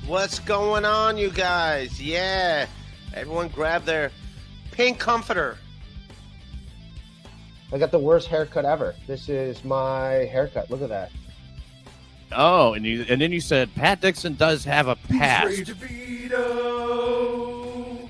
What's going on, you guys? Yeah, everyone grab their pink comforter. I got the worst haircut ever. This is my haircut. Look at that. Oh, and then you said Pat Dixon does have a past. He's Ray DeVito.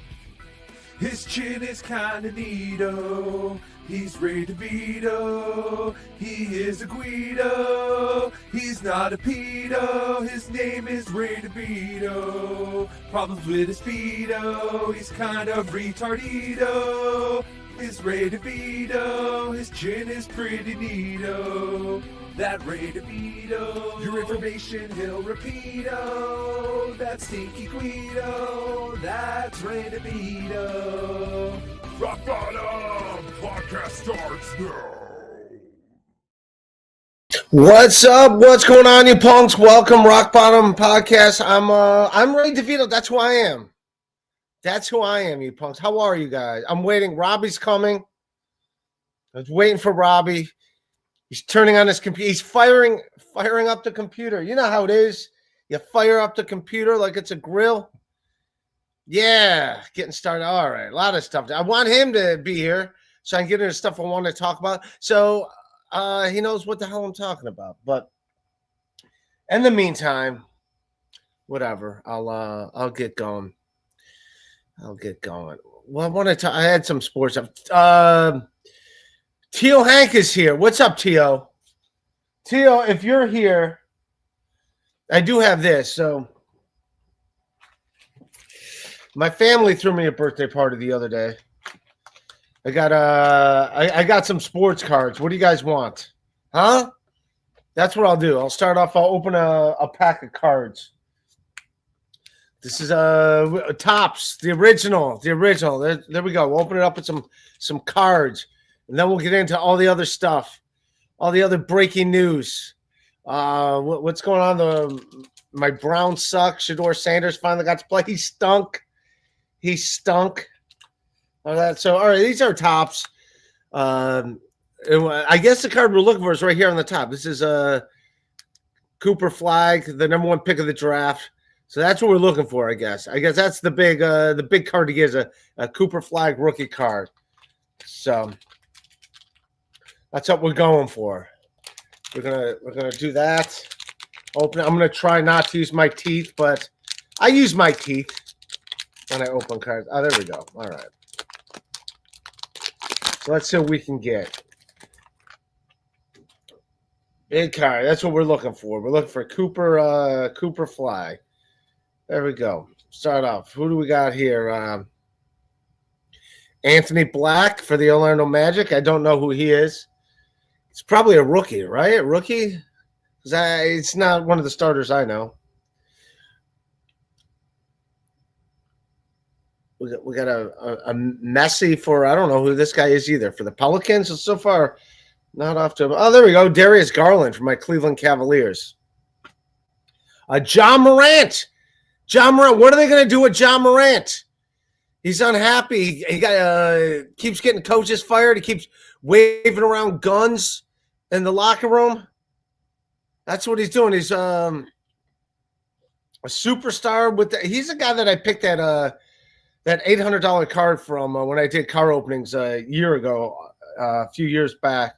His chin is kinda neato. He's Ray DeVito. He is a Guido. He's not a pedo. His name is Ray DeVito. Problems with his feedo. He's kind of retardito. Is Ray DeVito. His chin is pretty neato. That Ray DeVito. Your information he'll repeat-o. That stinky Guido. That's Ray DeVito. Rock Bottom Podcast starts now. What's up? What's going on, you punks? Welcome, Rock Bottom Podcast. I'm Ray DeVito. That's who I am. That's who I am, you punks. How are you guys? I'm waiting. Robbie's coming. I was waiting for Robbie. He's turning on his computer. He's firing up the computer. You know how it is. You fire up the computer like it's a grill. Yeah, getting started. All right, a lot of stuff. I want him to be here so I can get into stuff I want to talk about. So he knows what the hell I'm talking about. But in the meantime, whatever. I'll get going. Well, I want to talk. I had some sports stuff. Tio Hank is here. What's up, Tio? Tio, if you're here, I do have this. So my family threw me a birthday party the other day. I got some sports cards. What do you guys want? Huh? That's what I'll do. I'll start off. I'll open a pack of cards. This is Topps, the original. There we go. We'll open it up with some cards. And then we'll get into all the other stuff, all the other breaking news. What's going on? My Browns suck. Shedeur Sanders finally got to play. He stunk. All right, these are Topps. I guess the card we're looking for is right here on the top. This is Cooper Flag, the number one pick of the draft. So that's what we're looking for, I guess. I guess that's the big card to get is a Cooper Flag rookie card. So that's what we're going for. We're gonna do that. Open it. I'm gonna try not to use my teeth, but I use my teeth when I open cards. Oh, there we go. All right. So let's see what we can get. Big card. That's what we're looking for. We're looking for Cooper Fly. There we go. Start off. Who do we got here? Anthony Black for the Orlando Magic. I don't know who he is. It's probably a rookie, right? A rookie? Because it's not one of the starters I know. We got a Messi for, I don't know who this guy is either, for the Pelicans. So far, not off to. Oh, there we go. Darius Garland for my Cleveland Cavaliers. John Morant. What are they going to do with John Morant? He's unhappy. He keeps getting coaches fired. He keeps waving around guns in the locker room. That's what he's doing. He's a superstar. He's a guy that I picked that $800 card from when I did car openings a year ago, a few years back.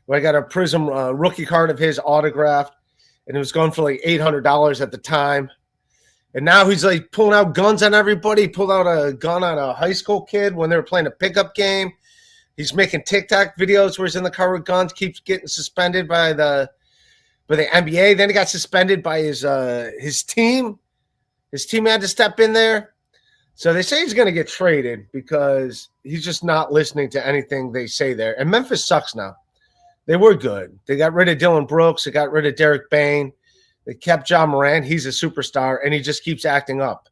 Where I got a Prism rookie card of his autographed, and it was going for like $800 at the time. And now he's like pulling out guns on everybody. He pulled out a gun on a high school kid when they were playing a pickup game. He's making TikTok videos where he's in the car with guns, keeps getting suspended by the NBA. Then he got suspended by his team. His team had to step in there. So they say he's going to get traded because he's just not listening to anything they say there. And Memphis sucks now. They were good. They got rid of Dylan Brooks. They got rid of Derek Bain. They kept John Morant. He's a superstar, and he just keeps acting up.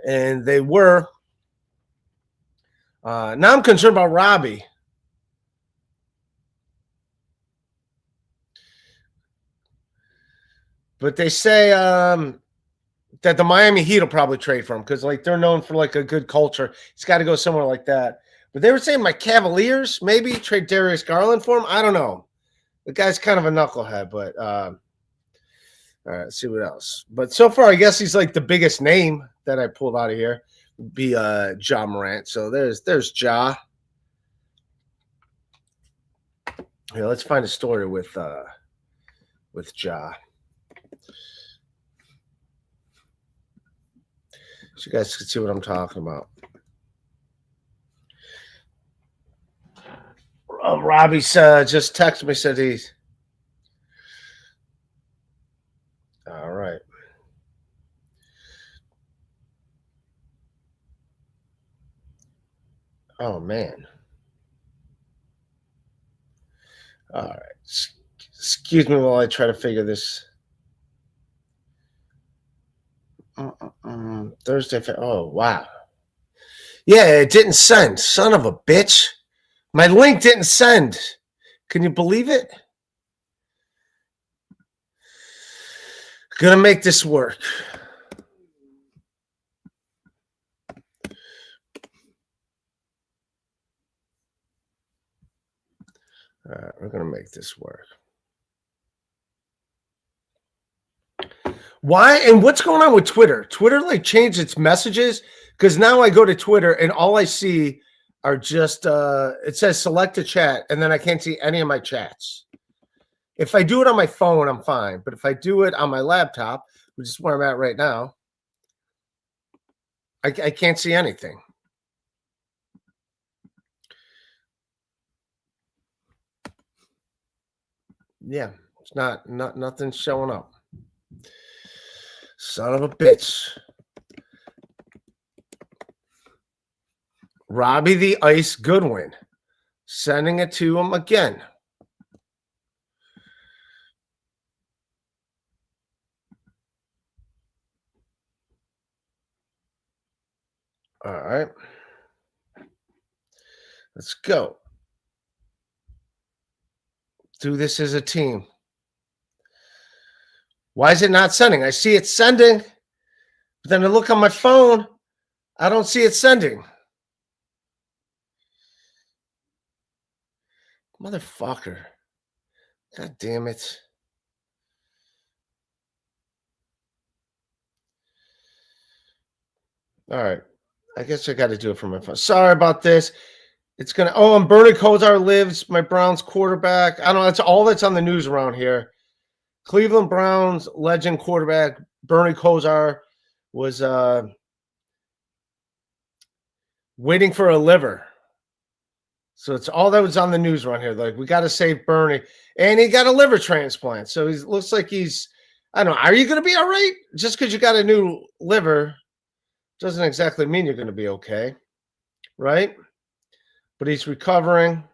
And they were. Now I'm concerned about Robbie. But they say that the Miami Heat will probably trade for him because like they're known for like a good culture. He's got to go somewhere like that. But they were saying my Cavaliers maybe trade Darius Garland for him. I don't know. The guy's kind of a knucklehead, but All right, let's see what else. But so far, I guess he's like the biggest name that I pulled out of here. Would be Ja Morant. So there's Ja. Here, let's find a story with Ja. So you guys can see what I'm talking about. Robbie just texted me, said he's all right. Oh man. All right. Excuse me while I try to figure this. Thursday. Oh wow. Yeah, it didn't send. Son of a bitch. My link didn't send. Can you believe it? Gonna make this work. All right, we're gonna make this work. Why and what's going on with Twitter? Twitter like changed its messages because now I go to Twitter and all I see are just it says select a chat and then I can't see any of my chats. If I do it on my phone, I'm fine. But if I do it on my laptop, which is where I'm at right now, I can't see anything. Yeah, it's nothing's showing up. Son of a bitch. Robbie the Ice Goodwin. Sending it to him again. All right. Let's go. Do this as a team. Why is it not sending? I see it sending, but then I look on my phone. I don't see it sending. Motherfucker. God damn it. All right. I guess I got to do it from my phone. Sorry about this. It's going to, and Bernie Kosar lives, my Browns quarterback. I don't know. That's all that's on the news around here. Cleveland Browns legend quarterback Bernie Kosar was waiting for a liver. So it's all that was on the news around here. Like, we got to save Bernie. And he got a liver transplant. So he looks like he's, I don't know. Are you going to be all right? Just because you got a new liver doesn't exactly mean you're going to be okay. Right? But he's recovering.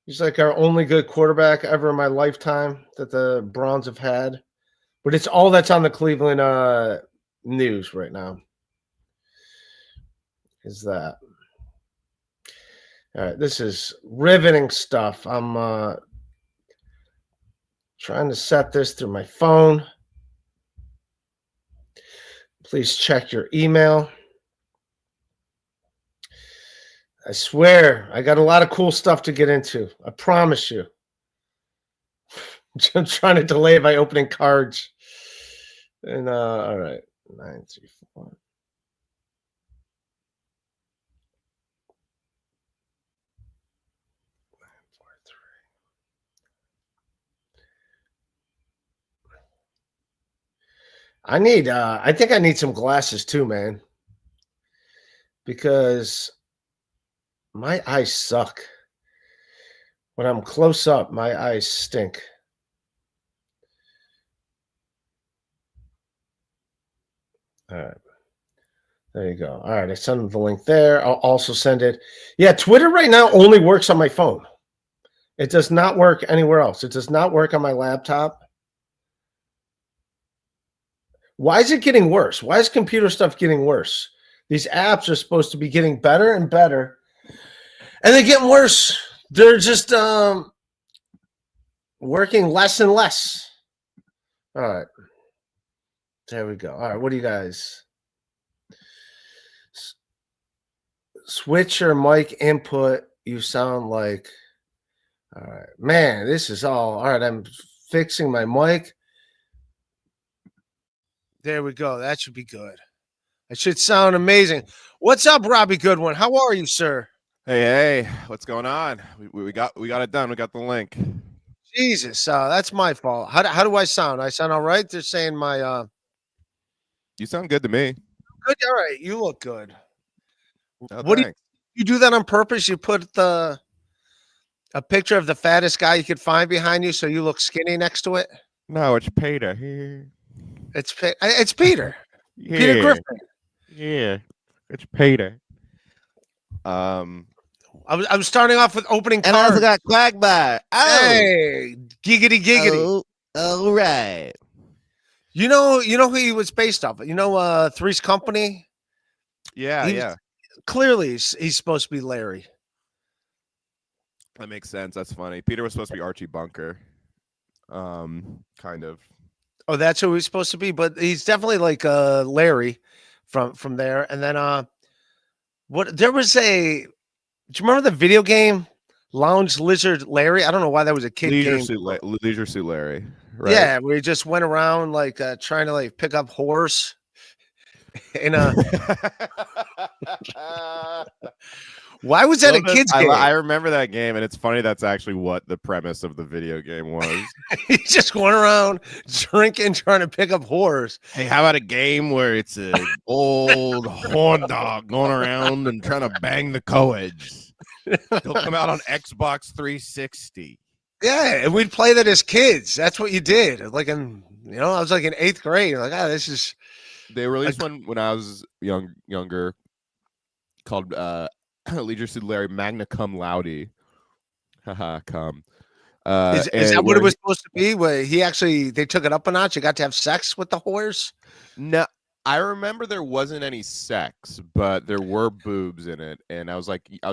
He's like our only good quarterback ever in my lifetime that the Browns have had. But it's all that's on the Cleveland news right now. Is that. All right, this is riveting stuff. I'm trying to set this through my phone. Please check your email. I swear, I got a lot of cool stuff to get into. I promise you. I'm trying to delay by opening cards. And all right, 934. I think I need some glasses too, man. Because my eyes suck. When I'm close up, my eyes stink. All right. There you go. All right. I sent the link there. I'll also send it. Yeah, Twitter right now only works on my phone. It does not work anywhere else. It does not work on my laptop. Why is it getting worse? Why is computer stuff getting worse? These apps are supposed to be getting better and better. And they're getting worse. They're just working less and less. All right. There we go. All right. What do you guys? Switch your mic input. You sound like. All right. Man, this is all right. I'm fixing my mic. There we go. That should be good. It should sound amazing. What's up, Robbie Goodwin? How are you, sir? Hey, what's going on? We got it done. We got the link. Jesus, that's my fault. How do I sound? I sound all right? They're saying my You sound good to me. good. All right, you look good. Oh, What do thanks. you do that on purpose? You put a picture of the fattest guy you could find behind you, so you look skinny next to it. No, it's Peter here. It's Peter. Yeah. Peter Griffin. Yeah, it's Peter. I'm starting off with opening And I also cards. got Quagmire. Oh, Hey, giggity giggity. all right. You know who he was based off of? You know, Three's Company. Yeah, He was- yeah. Clearly, he's supposed to be Larry. That makes sense. That's funny. Peter was supposed to be Archie Bunker. Kind of. Oh, that's who he's supposed to be, but he's definitely like Larry from there. And then what there was do you remember the video game Lounge Lizard Larry? I don't know why that was a kid Leisure game. Leisure Suit Larry. Right? Yeah, where he just went around like trying to like pick up whores in a why was that a kid's game? I remember that game, and it's funny that's actually what the premise of the video game was. He's just going around drinking, trying to pick up whores. Hey, how about a game where it's an old horn dog going around and trying to bang the co-eds? He'll come out on Xbox 360. Yeah, and we'd play that as kids. That's what you did. Like I was like in 8th grade. Like, this is They released one when I was younger called Leisure Suit Larry Magna Cum Laude. Haha, cum. is that what it was supposed to be? Where they took it up a notch. You got to have sex with the whores. No, I remember there wasn't any sex, but there were boobs in it, and I was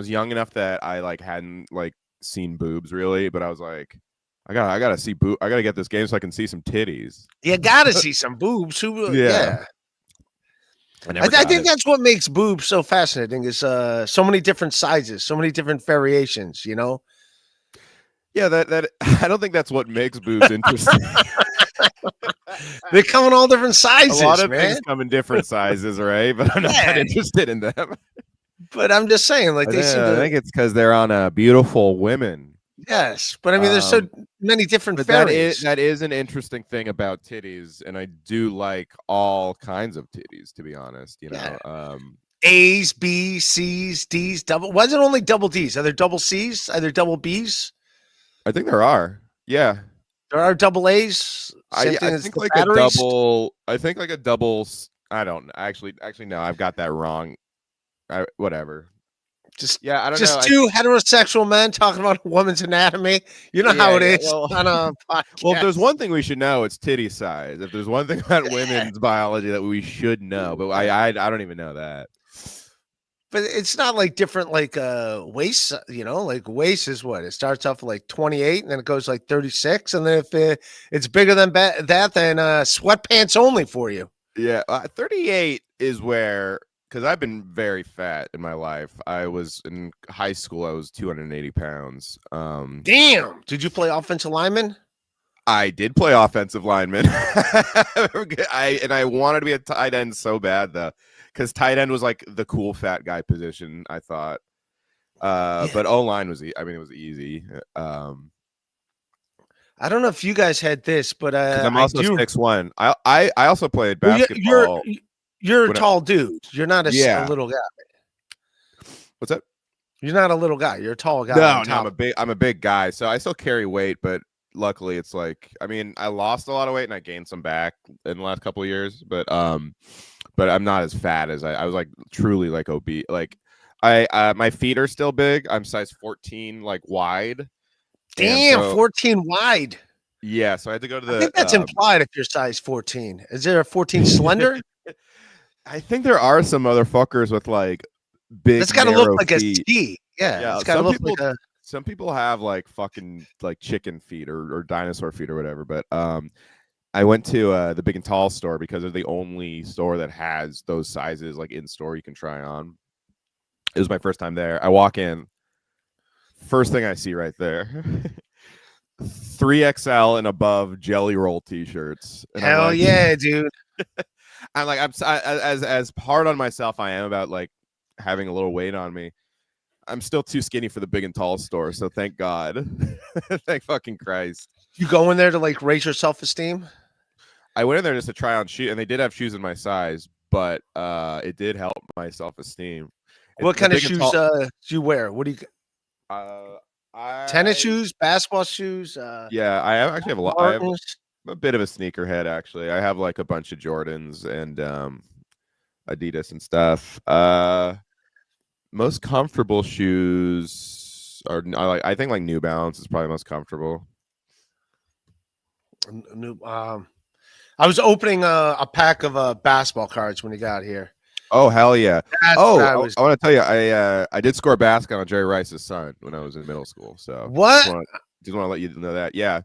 young enough that I like hadn't like seen boobs really, but I was like, I gotta see boob. I gotta get this game so I can see some titties. You got to see some boobs. Yeah. I think that's what makes boobs so fascinating. Is so many different sizes, so many different variations. You know. Yeah, that I don't think that's what makes boobs interesting. They come in all different sizes. A lot of man. things come in different sizes, right? But I'm not that interested in them. But I'm just saying, like they seem to. I think it's because they're on beautiful women. Yes, but I mean, there's so many different But variants. that is an interesting thing about titties, and I do like all kinds of titties, to be honest. You know, Yeah. A's, B's, C's, D's, double. Why is it only double D's? Are there double C's? Are there double B's? I think there are. Yeah, There are double A's. I Same thing as think the like batteries? a double. I think like a double. I don't actually. No, I've got that wrong. Whatever. I don't know. Just two heterosexual men talking about a woman's anatomy. You know how it is well, on a podcast. Well, if there's one thing we should know, it's titty size. If there's one thing about women's biology that we should know, but I don't even know that. But it's not like different, like waist. You know, like waist is what it starts off like 28, and then it goes like 36, and then if it's bigger than that, then sweatpants only for you. Yeah, 38 is where. Because I've been very fat in my life. I was in high school. I was 280 pounds. Damn! Did you play offensive lineman? I did play offensive lineman. I wanted to be a tight end so bad though, because tight end was like the cool fat guy position. I thought, but O line was. It was easy. I don't know if you guys had this, but I'm also 6'1". I also played basketball. You're a tall dude. You're not a little guy. What's that? You're not a little guy. You're a tall guy. No, I'm a big guy, so I still carry weight, but luckily it's like, I lost a lot of weight and I gained some back in the last couple of years, but I'm not as fat as I was like truly like obese. Like my feet are still big. I'm size 14, like wide. Damn, 14 wide. Yeah, so I had to go to the. I think that's implied if you're size 14. Is there a 14 slender? I think there are some motherfuckers with like big. It's got to look like feet. a T. Yeah, it's got to look like a. Some people have like fucking like chicken feet or dinosaur feet or whatever. But I went to the Big and Tall store because they're the only store that has those sizes like in store you can try on. It was my first time there. I walk in. First thing I see right there. 3XL and above Jelly Roll t-shirts. And Hell like, yeah, dude. I'm like as hard on myself I am about like having a little weight on me. I'm still too skinny for the big and tall store, so thank God. Thank fucking Christ. You go in there to like raise your self-esteem? I went in there just to try on shoes, and they did have shoes in my size, but it did help my self-esteem. What kind of shoes do you wear? What do you tennis shoes, basketball shoes? Yeah, I actually have a lot. I have a bit of a sneakerhead, actually. I have like a bunch of Jordans and Adidas and stuff. Most comfortable shoes are I think like New Balance is probably most comfortable. I was opening a pack of basketball cards when he got here. Oh hell yeah! I want to tell you, I did score a basket on Jerry Rice's son when I was in middle school. So what? Just want to let you know that. Yeah.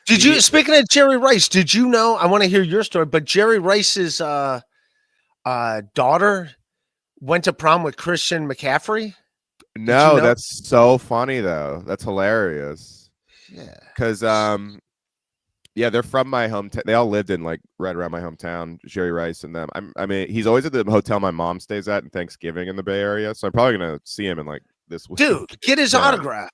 Did you? Speaking of Jerry Rice, did you know? I want to hear your story. But Jerry Rice's daughter went to prom with Christian McCaffrey. No, you know? That's so funny though. That's hilarious. Yeah. Because yeah, they're from my hometown. They all lived in like right around my hometown, Jerry Rice and them. I mean, he's always at the hotel my mom stays at in Thanksgiving in the Bay Area. So I'm probably gonna see him in like this week. Dude, get his autograph.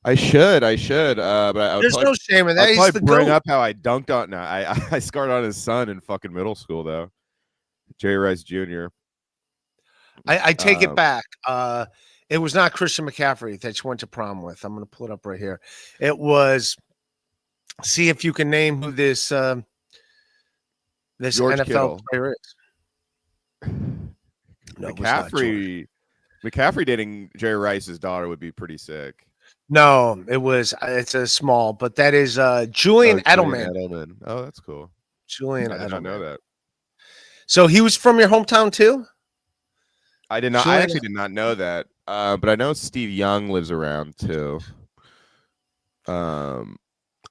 I should. But there's no shame in that. I'll probably bring up how I dunked on. No, I scored on his son in fucking middle school though, Jerry Rice Jr. I take it back. It was not Christian McCaffrey that you went to prom with. I'm gonna pull it up right here. It was. See if you can name who this George NFL Kittle. player is. No, McCaffrey dating Jerry Rice's daughter would be pretty sick. No, it's a small, but that is Julian Edelman. Oh, that's cool. Julian I did not know that. So he was from your hometown too? I did not. I actually did not know that. But I know Steve Young lives around too.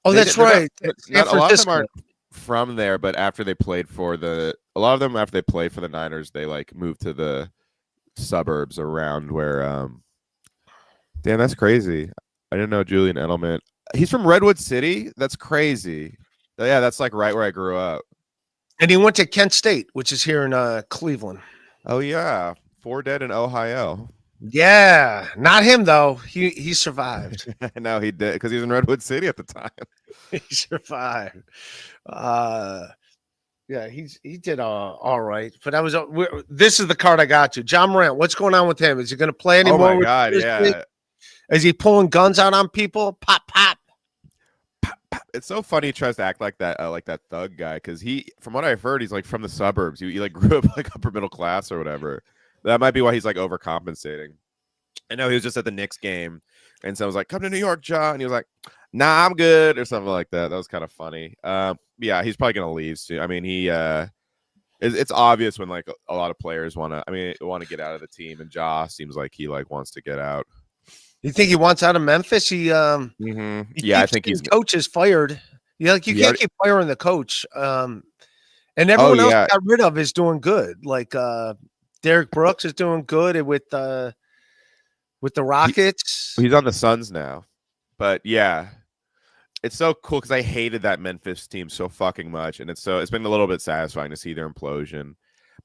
Oh, that's right. A lot of them aren't from there, but after they played for the Niners, they like moved to the suburbs around where. Damn, that's crazy. I didn't know Julian Edelman. He's from Redwood City. That's crazy. Yeah, that's like right where I grew up. And he went to Kent State, which is here in Cleveland. Oh yeah, 4 dead in Ohio. Yeah, not him though. He survived. No, he did because he was in Redwood City at the time. He survived. Yeah, he did all right. But this is the card I got you, John Morant. What's going on with him? Is he going to play anymore? Oh my God, yeah. Week? Is he pulling guns out on people? Pop, pop. It's so funny he tries to act like that thug guy because from what I've heard, he's like from the suburbs. He like grew up like upper middle class or whatever. That might be why he's like overcompensating. I know he was just at the Knicks game, and someone was like, "Come to New York, John," and he was like, "Nah, I'm good," or something like that. That was kind of funny. Yeah, he's probably gonna leave soon. I mean, it's obvious when like a lot of players want to get out of the team, and Ja seems like he like wants to get out. You think he wants out of Memphis? Yeah, I think his coach is fired. You can't keep firing the coach. And everyone else got rid of is doing good. Like Derek Brooks is doing good with the Rockets. He's on the Suns now. But yeah, it's so cool because I hated that Memphis team so fucking much, and it's been a little bit satisfying to see their implosion.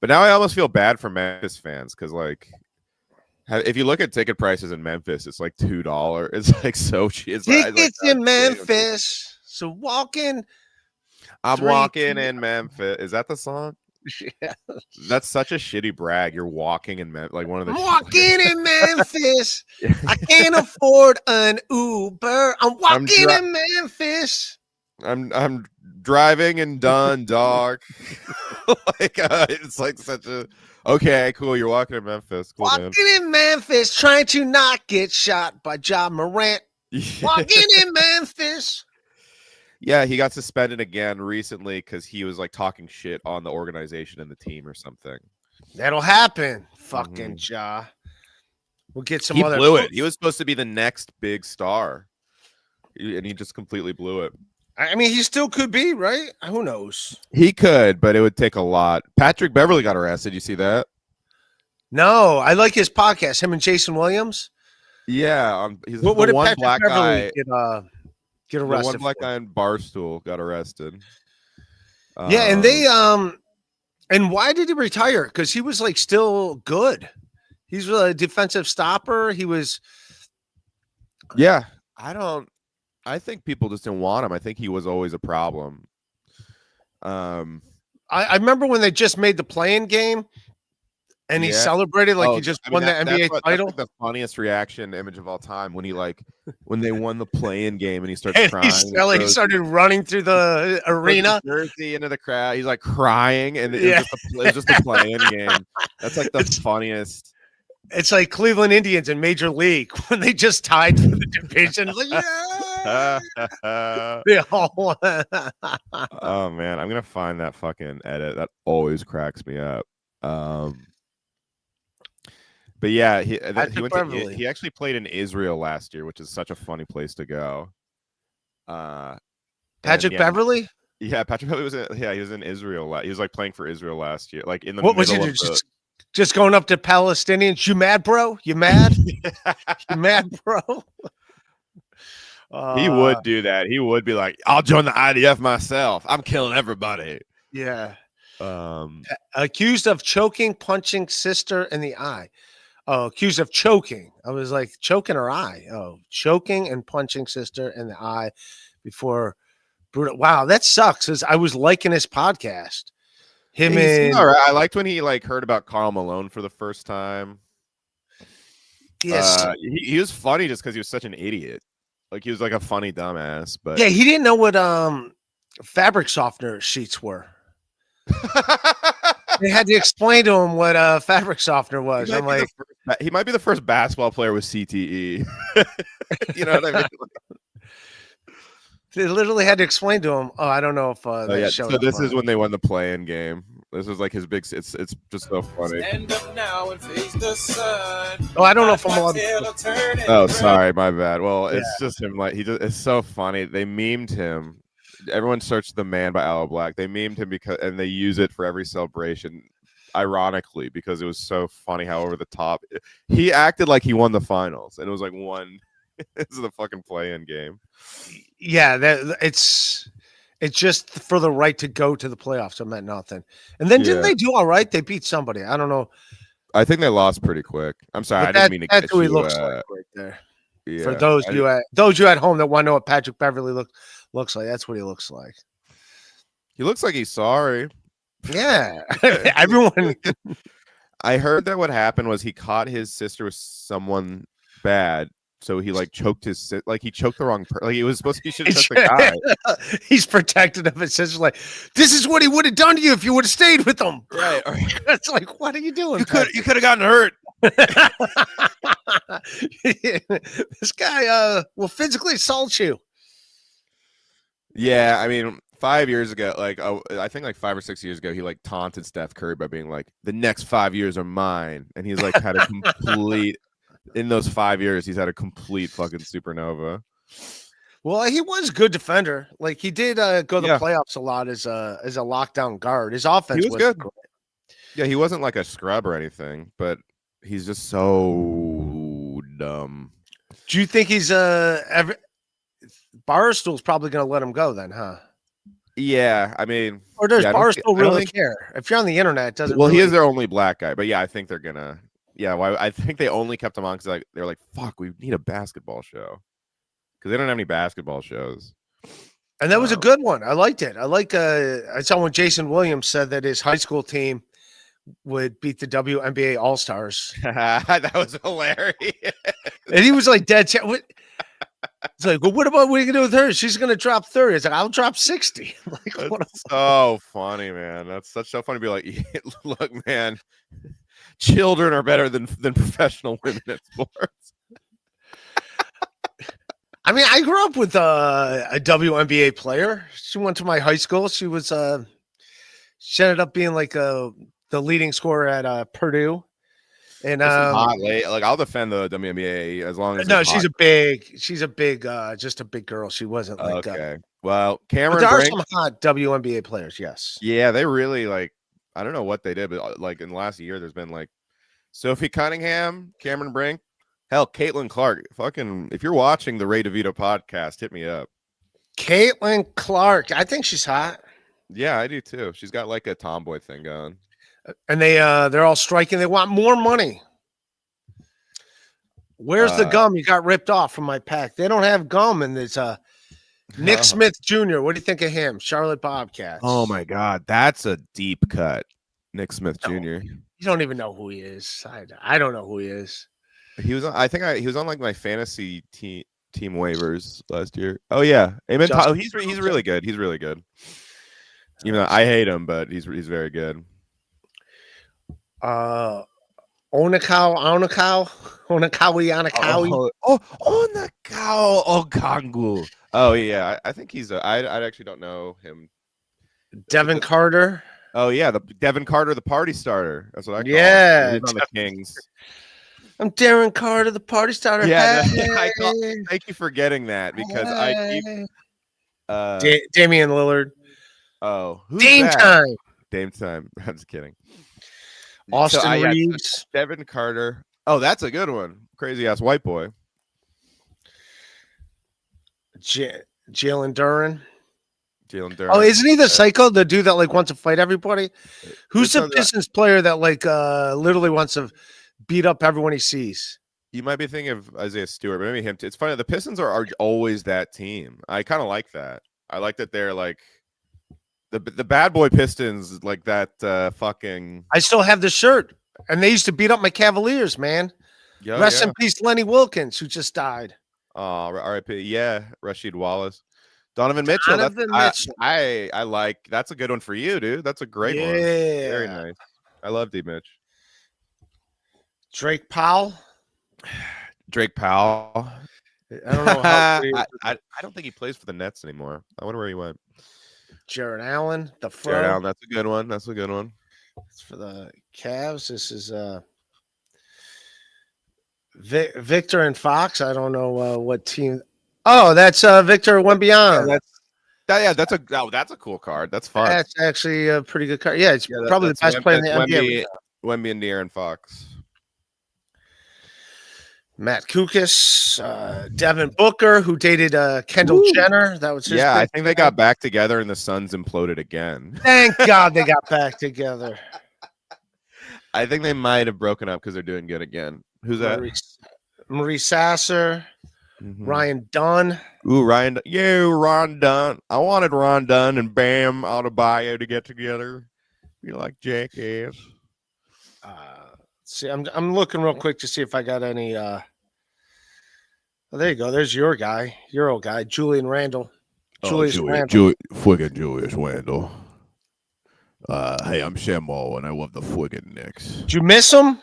But now I almost feel bad for Memphis fans because like. If you look at ticket prices in Memphis, it's like $2. It's like so cheap. Tickets in Memphis. So walking. I'm walking in Memphis. Is that the song? Yeah. That's such a shitty brag. You're walking in Memphis. Like one of the. Walking in Memphis. I can't afford an Uber. I'm walking in Memphis. I'm driving in Dundalk. Like it's like such a. Okay, cool. You're walking in Memphis. Cool, walking in Memphis, trying to not get shot by John Morant. Walking in Memphis. Yeah, he got suspended again recently because he was like talking shit on the organization and the team or something. That'll happen. Fucking Ja. We'll get some other. He blew it. He was supposed to be the next big star, and he just completely blew it. I mean, he still could be, right? Who knows? He could, but it would take a lot. Patrick Beverly got arrested. You see that? No, I like his podcast. Him and Jason Williams. Yeah, he's the one Patrick black Beverly guy. Get arrested. The one black guy in Barstool got arrested. Yeah, and And why did he retire? Because he was like still good. He's a defensive stopper. He was. Yeah, I think people just didn't want him. I think he was always a problem. I remember when they just made the playing game, and he celebrated like he just won the NBA title. That's like the funniest reaction image of all time when when they won the play-in game and he starts And crying. he started running through the arena, jersey into the crowd. He's like crying, and it was just a play-in game. That's like the funniest. It's like Cleveland Indians in Major League when they just tied for the division. Like, they all won. Oh man, I'm gonna find that fucking edit. That always cracks me up. But yeah, he actually played in Israel last year, which is such a funny place to go. Patrick Beverly? Yeah, Patrick Beverly he was in Israel. He was like playing for Israel last year, like in the what middle was he of just going up to Palestinians? You mad, bro? You mad? You mad, bro? He would do that. He would be like, "I'll join the IDF myself. I'm killing everybody." Yeah. Accused of choking, punching sister in the eye. Oh, accused of choking. I was like, choking her eye. Oh, choking and punching sister in the eye before brutal. Wow, that sucks. Because I was liking his podcast. All right. I liked when he like heard about Karl Malone for the first time. Yes, he was funny just because he was such an idiot. Like he was like a funny dumbass. But yeah, he didn't know what fabric softener sheets were. They had to explain to him what fabric softener was. I'm like, he might be the first basketball player with CTE. You know what I mean? They literally had to explain to him. Oh, I don't know if so this is when they won the play-in game. This was like his big. It's just so funny. Stand up now and face the sun. Oh, I don't know if I'm allowed. Oh, sorry, my bad. Well, it's just him. Like it's so funny. They memed him. Everyone searched "The Man" by Aloe Black. They memed him and they use it for every celebration. Ironically, because it was so funny how over the top he acted like he won the finals, and it was like one. This is the fucking play-in game. Yeah, it's just for the right to go to the playoffs. It meant nothing. And then didn't they do all right? They beat somebody. I don't know. I think they lost pretty quick. I'm sorry, I didn't mean to. That's who he looks like right there. Yeah, for those you at home that want to know what Patrick Beverly looks like, that's what he looks like. He looks like he's sorry. Yeah, everyone. I heard that what happened was he caught his sister with someone bad. So he like choked he choked the wrong person. Like he should have touched the guy. He's protected of his sister. Like, this is what he would have done to you if you would have stayed with him. Right. It's like, what are you doing? You could have gotten hurt. This guy will physically assault you. Yeah, I mean, 5 years ago, I think like 5 or 6 years ago, he like taunted Steph Curry by being like, "The next 5 years are mine," and he's like had a complete. In those 5 years, he's had a complete fucking supernova. Well, he was a good defender. Like he did go to the playoffs a lot as a lockdown guard. His offense was good. Great. Yeah, he wasn't like a scrub or anything, but he's just so dumb. Do you think he's Barstool's probably going to let him go then, huh? Yeah, I mean, or does Barstool really care? If you're on the internet, it doesn't. Well, he is their only black guy, but yeah, I think they're gonna. Yeah, well, I think they only kept him on because they're like, fuck, we need a basketball show because they don't have any basketball shows. And that was a good one. I liked it. I saw when Jason Williams said that his high school team would beat the WNBA All Stars. That was hilarious. And he was like dead. It's like, well, what are you gonna do with her? She's gonna drop 30. It's like, I'll drop 60. Like, that's so funny, man. That's so funny to be like, look, man. Children are better than professional women at sports. I mean, I grew up with a WNBA player. She went to my high school. She was she ended up being like the leading scorer at Purdue. And like I'll defend the WNBA as long as she's a big just a big girl. She wasn't like okay. Well, Cameron, there are some hot WNBA players. Yes. Yeah, they really like. I don't know what they did, but like in the last year, there's been like Sophie Cunningham, Cameron Brink, hell, Caitlin Clark. Fucking, if you're watching the Ray DeVito podcast, hit me up. Caitlin Clark, I think she's hot. Yeah, I do too. She's got like a tomboy thing going. And they're all striking. They want more money. Where's the gum you got ripped off from my pack? They don't have gum in this. Nick Smith Jr. What do you think of him? Charlotte Bobcats. Oh my God, that's a deep cut. Nick Smith Jr. You don't even know who he is. I don't know who he is. He was. He was on like my fantasy team waivers last year. Oh yeah, Amen. He's really good. He's really good. Even though I hate him, but he's very good. Onakawi. Onakao Okangu. Oh yeah, I think he's. I actually don't know him. Devin Carter. Oh yeah, the Devin Carter, the party starter. That's what I call him. Yeah, He's on the Kings. I'm Darren Carter, the party starter. Yeah, thank you for getting that because I keep Damian Lillard. Oh, Dame time. Dame time. I'm just kidding. Austin Reeves. Devin Carter. Oh, that's a good one. Crazy ass white boy. Jalen Duran. Duran. Oh, isn't he the psycho? The dude that like wants to fight everybody? Who's the Pistons player that like literally wants to beat up everyone he sees? You might be thinking of Isaiah Stewart, but maybe him too. It's funny. The Pistons are always that team. I kind of like that. I like that they're like the bad boy Pistons, like that fucking. I still have the shirt, and they used to beat up my Cavaliers, man. Rest in peace, Lenny Wilkins, who just died. Oh, R.I.P. Yeah, Rasheed Wallace. Donovan Mitchell. I like. That's a good one for you, dude. That's a great one. Very nice. I love D. Mitch. Drake Powell. I don't know how. I don't think he plays for the Nets anymore. I wonder where he went. Jared Allen. Jared Allen. That's a good one. It's for the Cavs. This is Victor and Fox. I don't know what team. Oh, that's Victor Wembanyama. That's a cool card. That's fun. That's actually a pretty good card. Yeah, it's probably the best player in the NBA. Wemby and De'Aaron Fox. Matt Kukas, Devin Booker, who dated Kendall Jenner. That was his I think they got back together and the Suns imploded again. Thank God they got back together. I think they might have broken up because they're doing good again. Who's that? Marie Sasser. Ryan Dunn. Ooh, Ryan. Yeah, Ron Dunn. I wanted Ron Dunn and Bam Adebayo to get together. You like jackass. See, I'm looking real quick to see if I got any. Oh, there you go. There's your guy, your old guy, Julius Randle. Julius Randle. Hey, I'm Shamo, and I love the friggin' Knicks. Did you miss him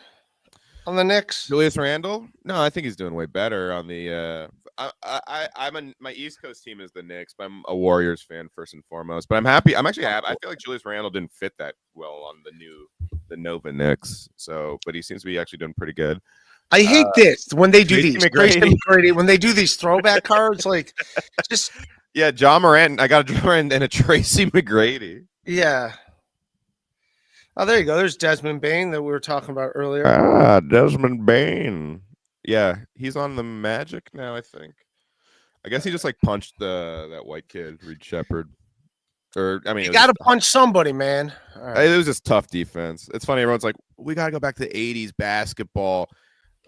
on the Knicks? Julius Randle? No, I think he's doing way better on the. My East Coast team is the Knicks, but I'm a Warriors fan first and foremost. But I'm happy. I'm actually happy. I feel like Julius Randle didn't fit that well on the Nova Knicks. So, but he seems to be actually doing pretty good. I hate this when they do these. McGrady. McGrady, when they do these throwback cards, like just John Morant. I got a John Morant and a Tracy McGrady. Yeah. Oh, there you go. There's Desmond Bain that we were talking about earlier. Desmond Bain. Yeah, he's on the Magic now, I think. I guess he just like punched that white kid, Reed Shepherd. Or I mean, you got to punch somebody, man. Right. It was just tough defense. It's funny. Everyone's like, we got to go back to the 80s basketball.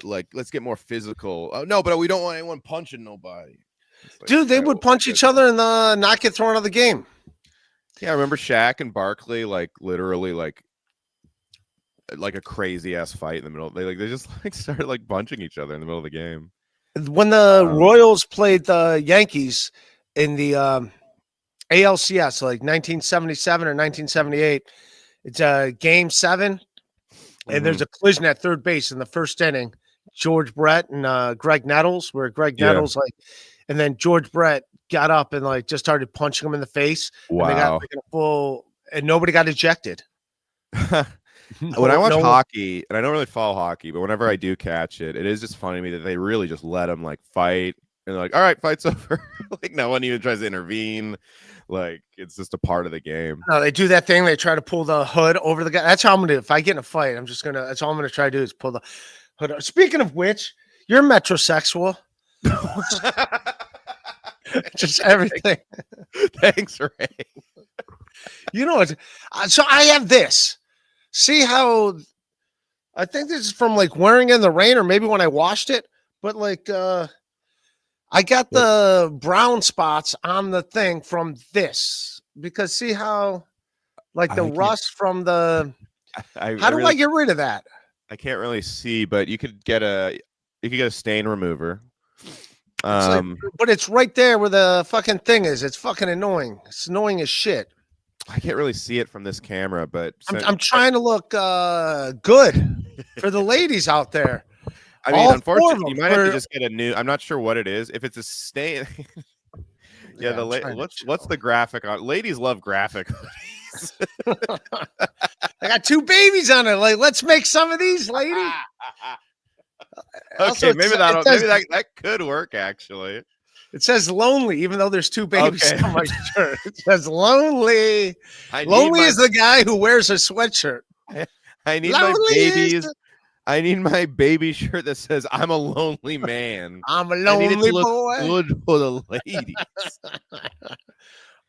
Like, let's get more physical. Oh, no, but we don't want anyone punching nobody. Like, dude, they would punch each other and not get thrown out of the game. Yeah, I remember Shaq and Barkley, like literally like a crazy ass fight in the middle. They just like started like punching each other in the middle of the game. When the Royals played the Yankees in the ALCS, like 1977 or 1978, it's Game 7, and there's a collision at third base in the first inning. George Brett and Greg Nettles, where Greg Nettles and then George Brett got up and like just started punching him in the face. Wow! And they got like a full, and nobody got ejected. When I watch hockey, and I don't really follow hockey, but whenever I do catch it, it is just funny to me that they really just let them like fight and like, all right, fight's over. Like no one even tries to intervene. Like it's just a part of the game. No, they do that thing. They try to pull the hood over the guy. That's how I'm gonna do. If I get in a fight, that's all I'm gonna try to do is pull the hood over. Speaking of which, you're metrosexual. Just everything. Thanks, Ray. You know what? So I have this. See how I think this is from like wearing in the rain, or maybe when I washed it. But like, I got the brown spots on the thing from this because see how, like the rust from the. How do I get rid of that? I can't really see, but you could get a stain remover. But it's right there where the fucking thing is. It's fucking annoying. It's annoying as shit. I can't really see it from this camera, but I'm trying to look good for the ladies out there. I mean, unfortunately, you might have to just get a new. I'm not sure what it is. If it's a stain, yeah. What's the graphic on? Ladies love graphic hoodies. I got 2 babies on it. Like, let's make some of these, lady. Okay, Also, maybe that could work actually. It says lonely, even though there's 2 babies on my shirt. It says lonely. Lonely is the guy who wears a sweatshirt. I need my babies. I need my baby shirt that says "I'm a lonely man." I'm a lonely boy. Good for the ladies.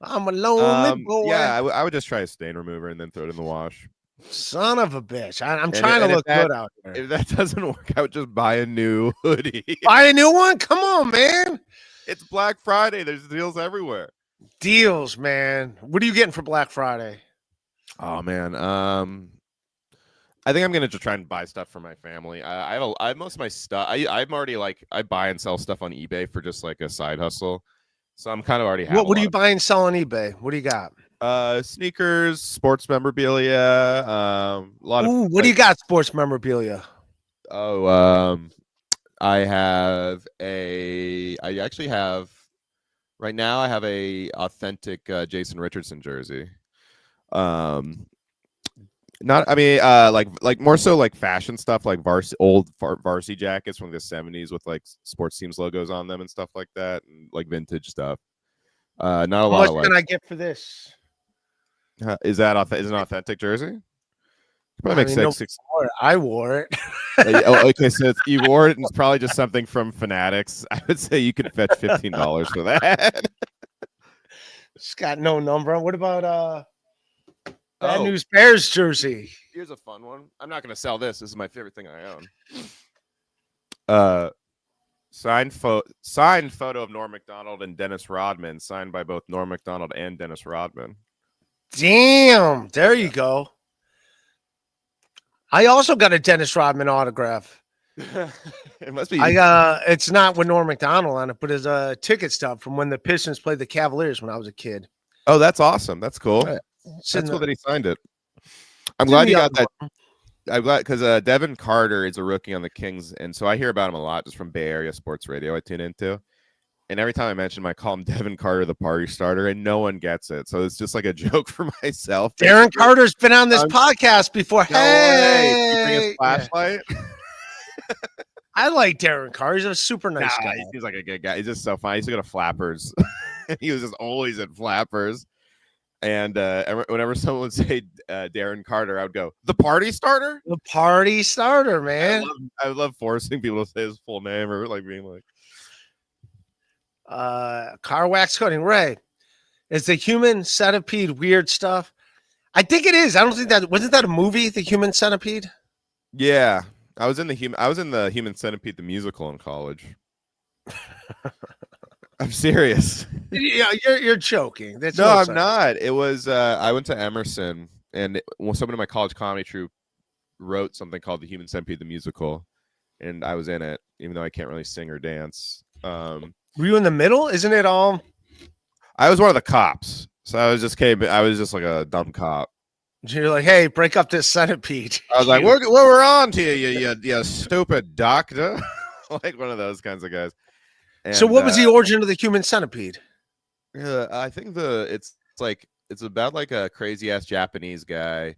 I'm a lonely boy. Yeah, I would just try a stain remover and then throw it in the wash. Son of a bitch! I'm trying to look good out there. If that doesn't work, I would just buy a new hoodie. Buy a new one? Come on, man! It's Black Friday. There's deals everywhere. Deals, man. What are you getting for Black Friday? Oh man, I think I'm gonna just try and buy stuff for my family. I have most of my stuff. I'm already I buy and sell stuff on eBay for just like a side hustle. So I'm kind of already. What do you buy and sell on eBay? What do you got? Sneakers, sports memorabilia. A lot of. Ooh, what do you got? Sports memorabilia. Oh, I actually have. Right now, I have a authentic Jason Richardson jersey. Not, I mean, like more so like fashion stuff, like old varsity jackets from the 70s with like sports teams logos on them and stuff like that, and like vintage stuff. Not a lot. How much can I get for this? Is an authentic jersey? Probably make six. I wore it. Okay, so you wore it, and it's probably just something from Fanatics. I would say you could fetch $15 for that. It's got no number. What about Bad News Bears jersey? Here's a fun one. I'm not going to sell this. This is my favorite thing I own. Signed photo of Norm Macdonald and Dennis Rodman, signed by both Norm Macdonald and Dennis Rodman. Damn, there you go. I also got a Dennis Rodman autograph. It must be. It's not with Norm Macdonald on it, but it's a ticket stub from when the Pistons played the Cavaliers when I was a kid. Oh, that's awesome. That's cool. That's cool that he signed it. I'm glad you got that. I'm glad because Devin Carter is a rookie on the Kings, and so I hear about him a lot just from Bay Area sports radio I tune into. And every time I mention him, I call him Devin Carter, the party starter, and no one gets it. So it's just like a joke for myself. Darren Carter's been on this podcast before. No way. Did you bring his flashlight? I like Darren Carter. He's a super nice guy. He seems like a good guy. He's just so funny. He's got a Flappers. He was just always at Flappers. And whenever someone would say Darren Carter, I would go, the party starter? The party starter, man. I love forcing people to say his full name or like being like. Car wax coating. Ray, is the Human Centipede weird stuff? I think it is. I don't think wasn't that a movie, The Human Centipede? Yeah. I was in the Human Centipede the musical in college. I'm serious. Yeah, you're joking. No, I'm not. It was I went to Emerson, and someone in my college comedy troupe wrote something called The Human Centipede the musical, and I was in it, even though I can't really sing or dance. Were you in the middle? Isn't it all? I was one of the cops, so I was just like a dumb cop. You're like, hey, break up this centipede. I was like, we're on to you stupid doctor. Like one of those kinds of guys. And, so what was the origin of the Human Centipede? I think it's about like a crazy ass Japanese guy.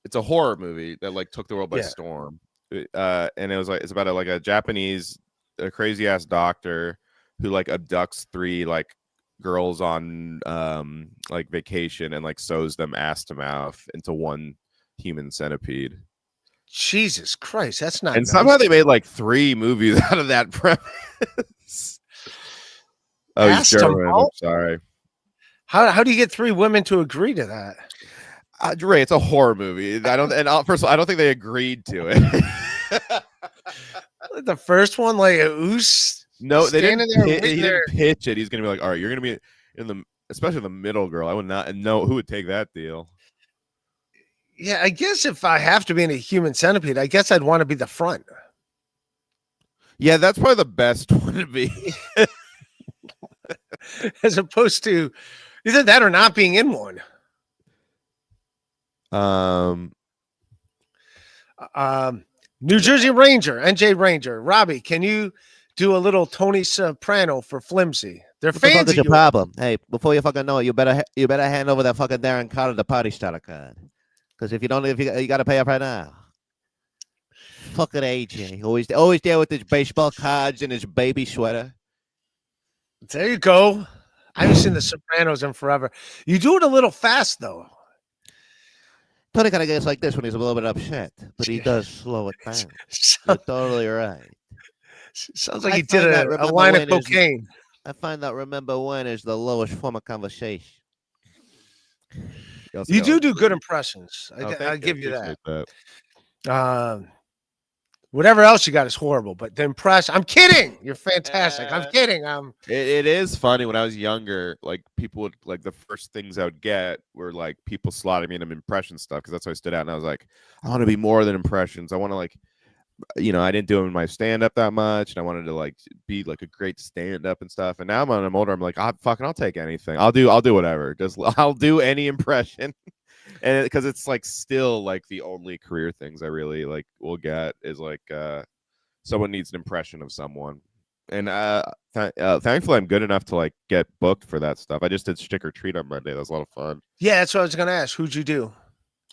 It's a horror movie that like took the world by storm. And it's about a Japanese crazy ass doctor who like abducts 3 like girls on like vacation and like sews them ass to mouth into one human centipede. Jesus Christ, that's not. And nice. Somehow they made like 3 movies out of that premise. Oh, he's German. I'm sorry. How do you get 3 women to agree to that? Ray, it's a horror movie. I don't, and first of all, I don't think they agreed to it. The first one, like, who's No, they didn't. standing there He waiting there? didn't pitch it. He's gonna be like, all right, you're gonna be in the, especially the middle girl. I would not know who would take that deal. Yeah, I guess if I have to be in a human centipede, I guess I'd want to be the front. Yeah, that's probably the best one to be. As opposed to either that or not being in one. New Jersey Ranger, NJ Ranger. Robbie, can you do a little Tony Soprano for Flimsy? They're What the fuck fans is of your you. problem? Hey, before you fucking know it, you better hand over that fucking Darren Carter the party starter card. Because if you don't, you got to pay up right now. Fucking AJ, always there with his baseball cards and his baby sweater. There you go. I haven't seen The Sopranos in forever. You do it a little fast, though. Tony kind of gets like this when he's a little bit upset, but he does slow it down. You're So- totally right. sounds like I he did find that a remember line of when is- cocaine. I find that remember when is the lowest form of conversation. You do good impressions. Oh, I give you that. Appreciate that. Whatever else you got is horrible, but the impression. I'm kidding. You're fantastic. I'm kidding. It is funny. When I was younger, like people would like the first things I would get were like people slotting me in impression stuff because that's how I stood out. And I was like, I want to be more than impressions. I want to like, I didn't do it in my stand up that much, and I wanted to like be like a great stand up and stuff. And now when I'm older, I'm like, I'll take anything. I'll do whatever. I'll do any impression. And because it's like still like the only career things I really like will get is like someone needs an impression of someone, and thankfully I'm good enough to like get booked for that stuff. I just did Stick or Treat on Monday. That was a lot of fun. Yeah, that's what I was going to ask. Who'd you do?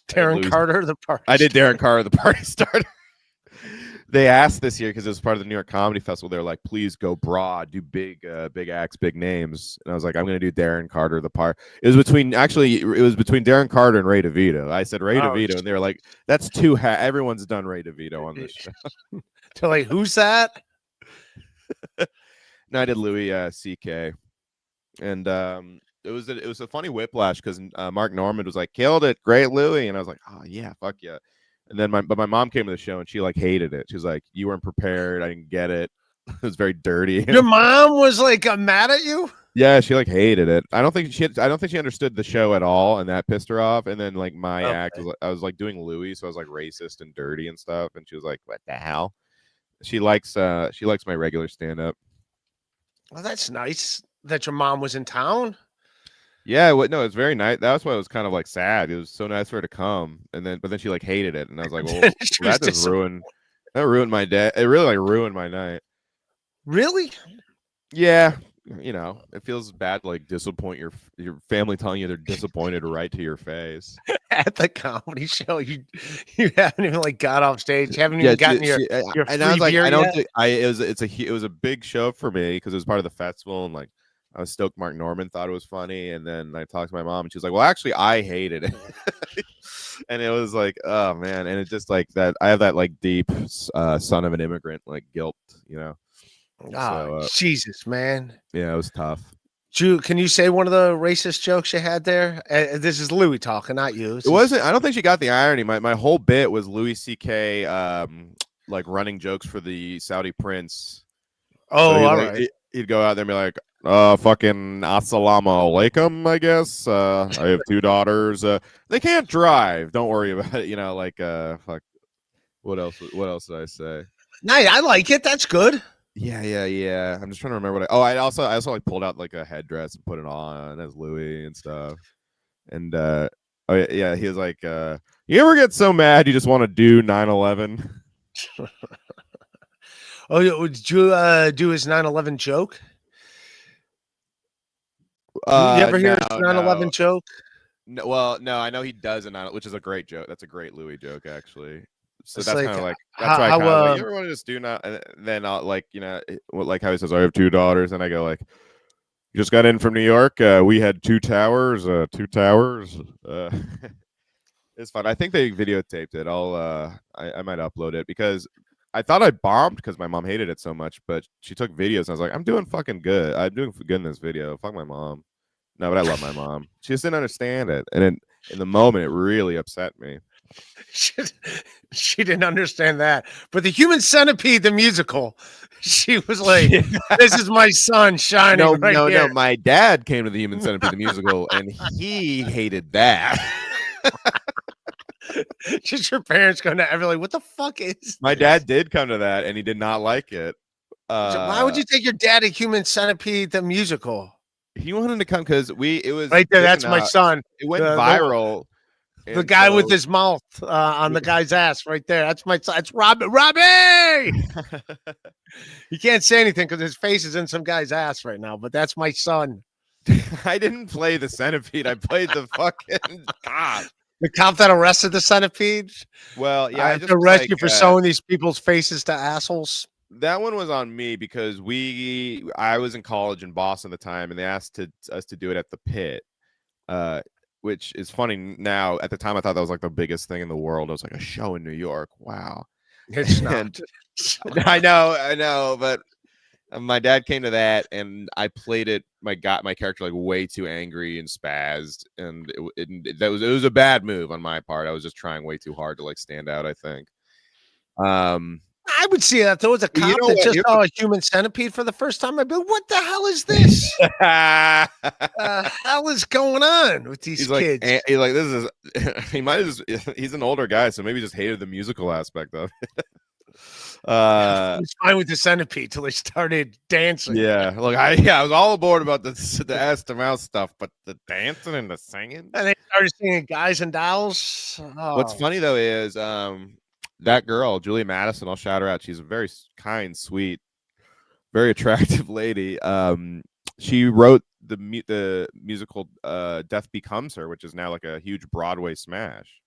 Darren Louis- Carter, the party. I did Darren Carter, the party starter. They asked this year because it was part of the New York Comedy Festival. They're like, please go broad, do big acts, big names. And I was like, I'm going to do Darren Carter, the part. It was between Darren Carter and Ray DeVito. I said Ray DeVito, and they were like, that's too. Everyone's done Ray DeVito on this show. They're like, who's that? No, I did Louis C.K. And it was a funny whiplash because Mark Norman was like, killed it, great Louis, and I was like, oh yeah, fuck yeah. And then my mom came to the show and she like hated it. She was like, you weren't prepared. I didn't get it. It was very dirty. Your mom was like mad at you? Yeah, she like hated it. I don't think she understood the show at all, and that pissed her off. And then like my act was I was like doing Louis, so I was like racist and dirty and stuff. And she was like, what the hell? She likes my regular stand up. Well, that's nice that your mom was in town. Yeah, no, it's very nice. That's why it was kind of like sad. It was so nice for her to come, but then she like hated it, and I was like, well, that just ruined my day. It really like ruined my night. Really? Yeah, it feels bad to like disappoint your family telling you they're disappointed right to your face. At the comedy show, you haven't even like got off stage, haven't even gotten your and I was like, beer I don't yet? think it was a big show for me because it was part of the festival, and like I was stoked Mark Norman thought it was funny, and then I talked to my mom and she was like, well, actually I hated it. And it was like, oh man, and it's just like that I have that like deep son of an immigrant like guilt, Oh, Jesus, man. Yeah, it was tough. Drew, can you say one of the racist jokes you had there? This is Louis talking, not you. It wasn't. I don't think she got the irony. My whole bit was Louis C.K. Like running jokes for the Saudi prince. Oh, so all right. He'd go out there and be like, fucking assalamu alaikum, I guess. I have 2 daughters. They can't drive. Don't worry about it. Fuck. What else did I say? No, I like it. That's good. Yeah. I'm just trying to remember I also like pulled out like a headdress and put it on as Louis and stuff. And he was like, you ever get so mad you just want to do 9/11? Oh, did you do his 9/11 joke? You ever hear his 9/11 joke? No, well, no, I know he does, which is a great joke. That's a great Louis joke, actually. So It's that's like, kind of like that's why I kind of like, you ever want to just do not? And then I'll like like how he says I have 2 daughters, and I go like, you just got in from New York. We had 2 towers. 2 towers. It's fun. I think they videotaped it. I might upload it because I thought I bombed because my mom hated it so much, but she took videos and I was like, I'm doing fucking good. I'm doing good in this video. Fuck my mom. No, but I love my mom. She just didn't understand it, and in the moment, it really upset me. She didn't understand that. But the Human Centipede, the musical, she was like, "This is my son shining right No. here." My dad came to the Human Centipede the musical, and he hated that. Just your parents going to every like, what the fuck is? My dad did come to that, and he did not like it. Why would you take your dad to Human Centipede the musical? He wanted to come because it was Right there, that's taken my out. son. It went The- viral. The and guy with so- his mouth on the guy's ass right there. That's my son. It's Robbie. You can't say anything because his face is in some guy's ass right now, but that's my son. I didn't play the centipede. I played the fucking God. The cop that arrested the centipede. Well, yeah, I I have just to was arrest like, you for sewing these people's faces to assholes. that one was on me because I was in college in Boston at the time, and they asked us to do it at the Pit, which is funny now. At the time, I thought that was like the biggest thing in the world. It was like a show in New York. Wow. It's not. And- I know, but my dad came to that, and I played it. Got my character like way too angry and spazzed, and it was a bad move on my part. I was just trying way too hard to like stand out, I think. I would see that. There was a You cop know that what? just saw a Human Centipede for the first time. I'd be like, what the hell is this? Hell is going on with these He's like, kids? he's like, this is. He might have. He's an older guy, so maybe he just hated the musical aspect of it. I was fine with the centipede till they started dancing. Yeah. Look, I was all aboard about the ass to mouth stuff, but the dancing and the singing. And they started singing Guys and Dolls. What's Oh. funny though is that girl, Julia Madison. I'll shout her out. She's a very kind, sweet, very attractive lady. She wrote the musical Death Becomes Her, which is now like a huge Broadway smash.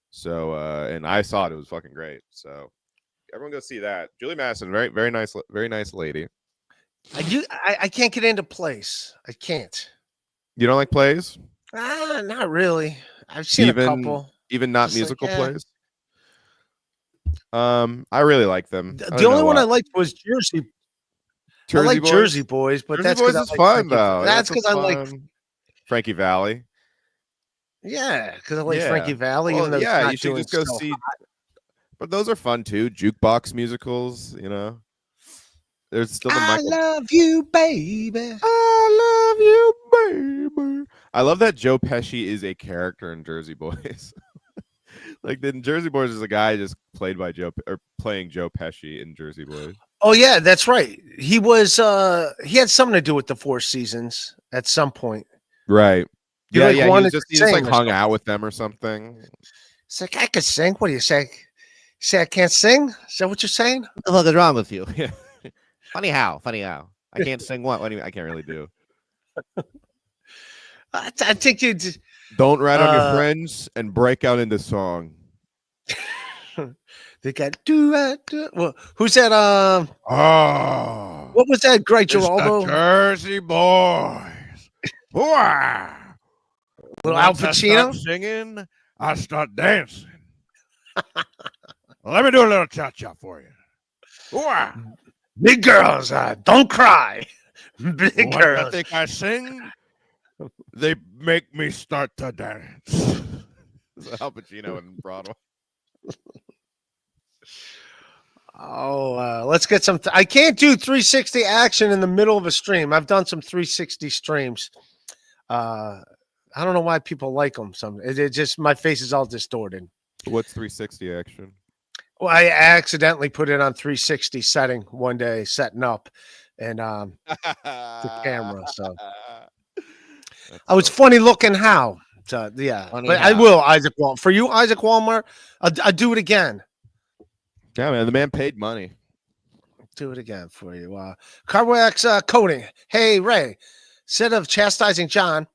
So and I saw it. It was fucking great. So everyone go see that. Julia Madison, very nice lady. I can't get into plays. I can't. You don't like plays? Not really. I've seen a couple. Even not Just like, musical yeah. plays. I really like them. The only one I liked was Jersey. I like Boys? Jersey Boys, but Jersey that's Boys because is fun though. That's a because I like. fun- Frankie Valli. Yeah, because I like Yeah. Frankie Valli. Well, even though it's yeah, not you should doing just go so see. hot. But those are fun too. Jukebox musicals, you know. There's still the I Michael. love you, baby. I love you, baby. I love that Joe Pesci is a character in Jersey Boys. Like in Jersey Boys is a guy just played by playing Joe Pesci in Jersey Boys. Oh yeah, that's right. He was. He had something to do with the Four Seasons at some point. Right. He, Yeah, like, yeah. He wanted just to like sing or hung something. out with them or something. It's like I could sing. What do you say? You say I can't sing? Is that what you're saying? What the fuck is wrong with you? Yeah. Funny how? I can't sing what? What do you mean? I can't really do. I think you. Don't rat on your friends and break out into song. They got do it. Well, who's that? Oh, What was that? Great it's the Geraldo, Jersey Boys. Wow. little Al Once I start Pacino. singing, I start dancing. Let me do a little cha-cha for you. Wow. Big girls, don't cry. Big When I girls. think I sing, they make me start to dance. Al Pacino in Broadway. Oh, let's get some. I can't do 360 action in the middle of a stream. I've done some 360 streams. I don't know why people like them. It just my face is all distorted. What's 360 action? Well, I accidentally put it on 360 setting one day, setting up, and the camera. So I was funny looking. How? So, yeah, Funny but I how. will, Isaac Walmart. For you, Isaac Walmart, I'll do it again. Yeah, man. The man paid money. Do it again for you. Carwax coding. Hey, Ray, instead of chastising John,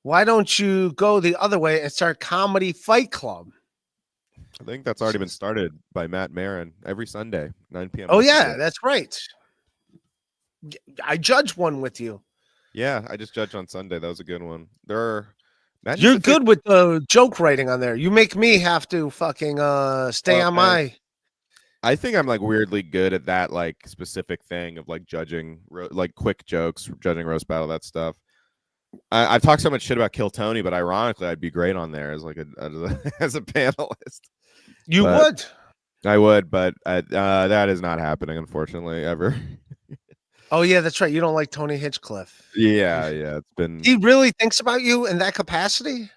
why don't you go the other way and start Comedy Fight Club? I think that's already been started by Matt Marin every Sunday, 9 p.m. Oh, yeah, that's right. I judged one with you. Yeah, I just judged on Sunday. That was a good one. You're good with the joke writing on there. You make me have to fucking stay on my. I think I'm like weirdly good at that like specific thing of like judging like quick jokes, judging roast battle, that stuff. I've talked so much shit about Kill Tony, but ironically, I'd be great on there as like as a panelist. You But- would. I would, but that is not happening, unfortunately, ever. Oh yeah, that's right. You don't like Tony Hinchcliffe. Yeah, it's been. He really thinks about you in that capacity.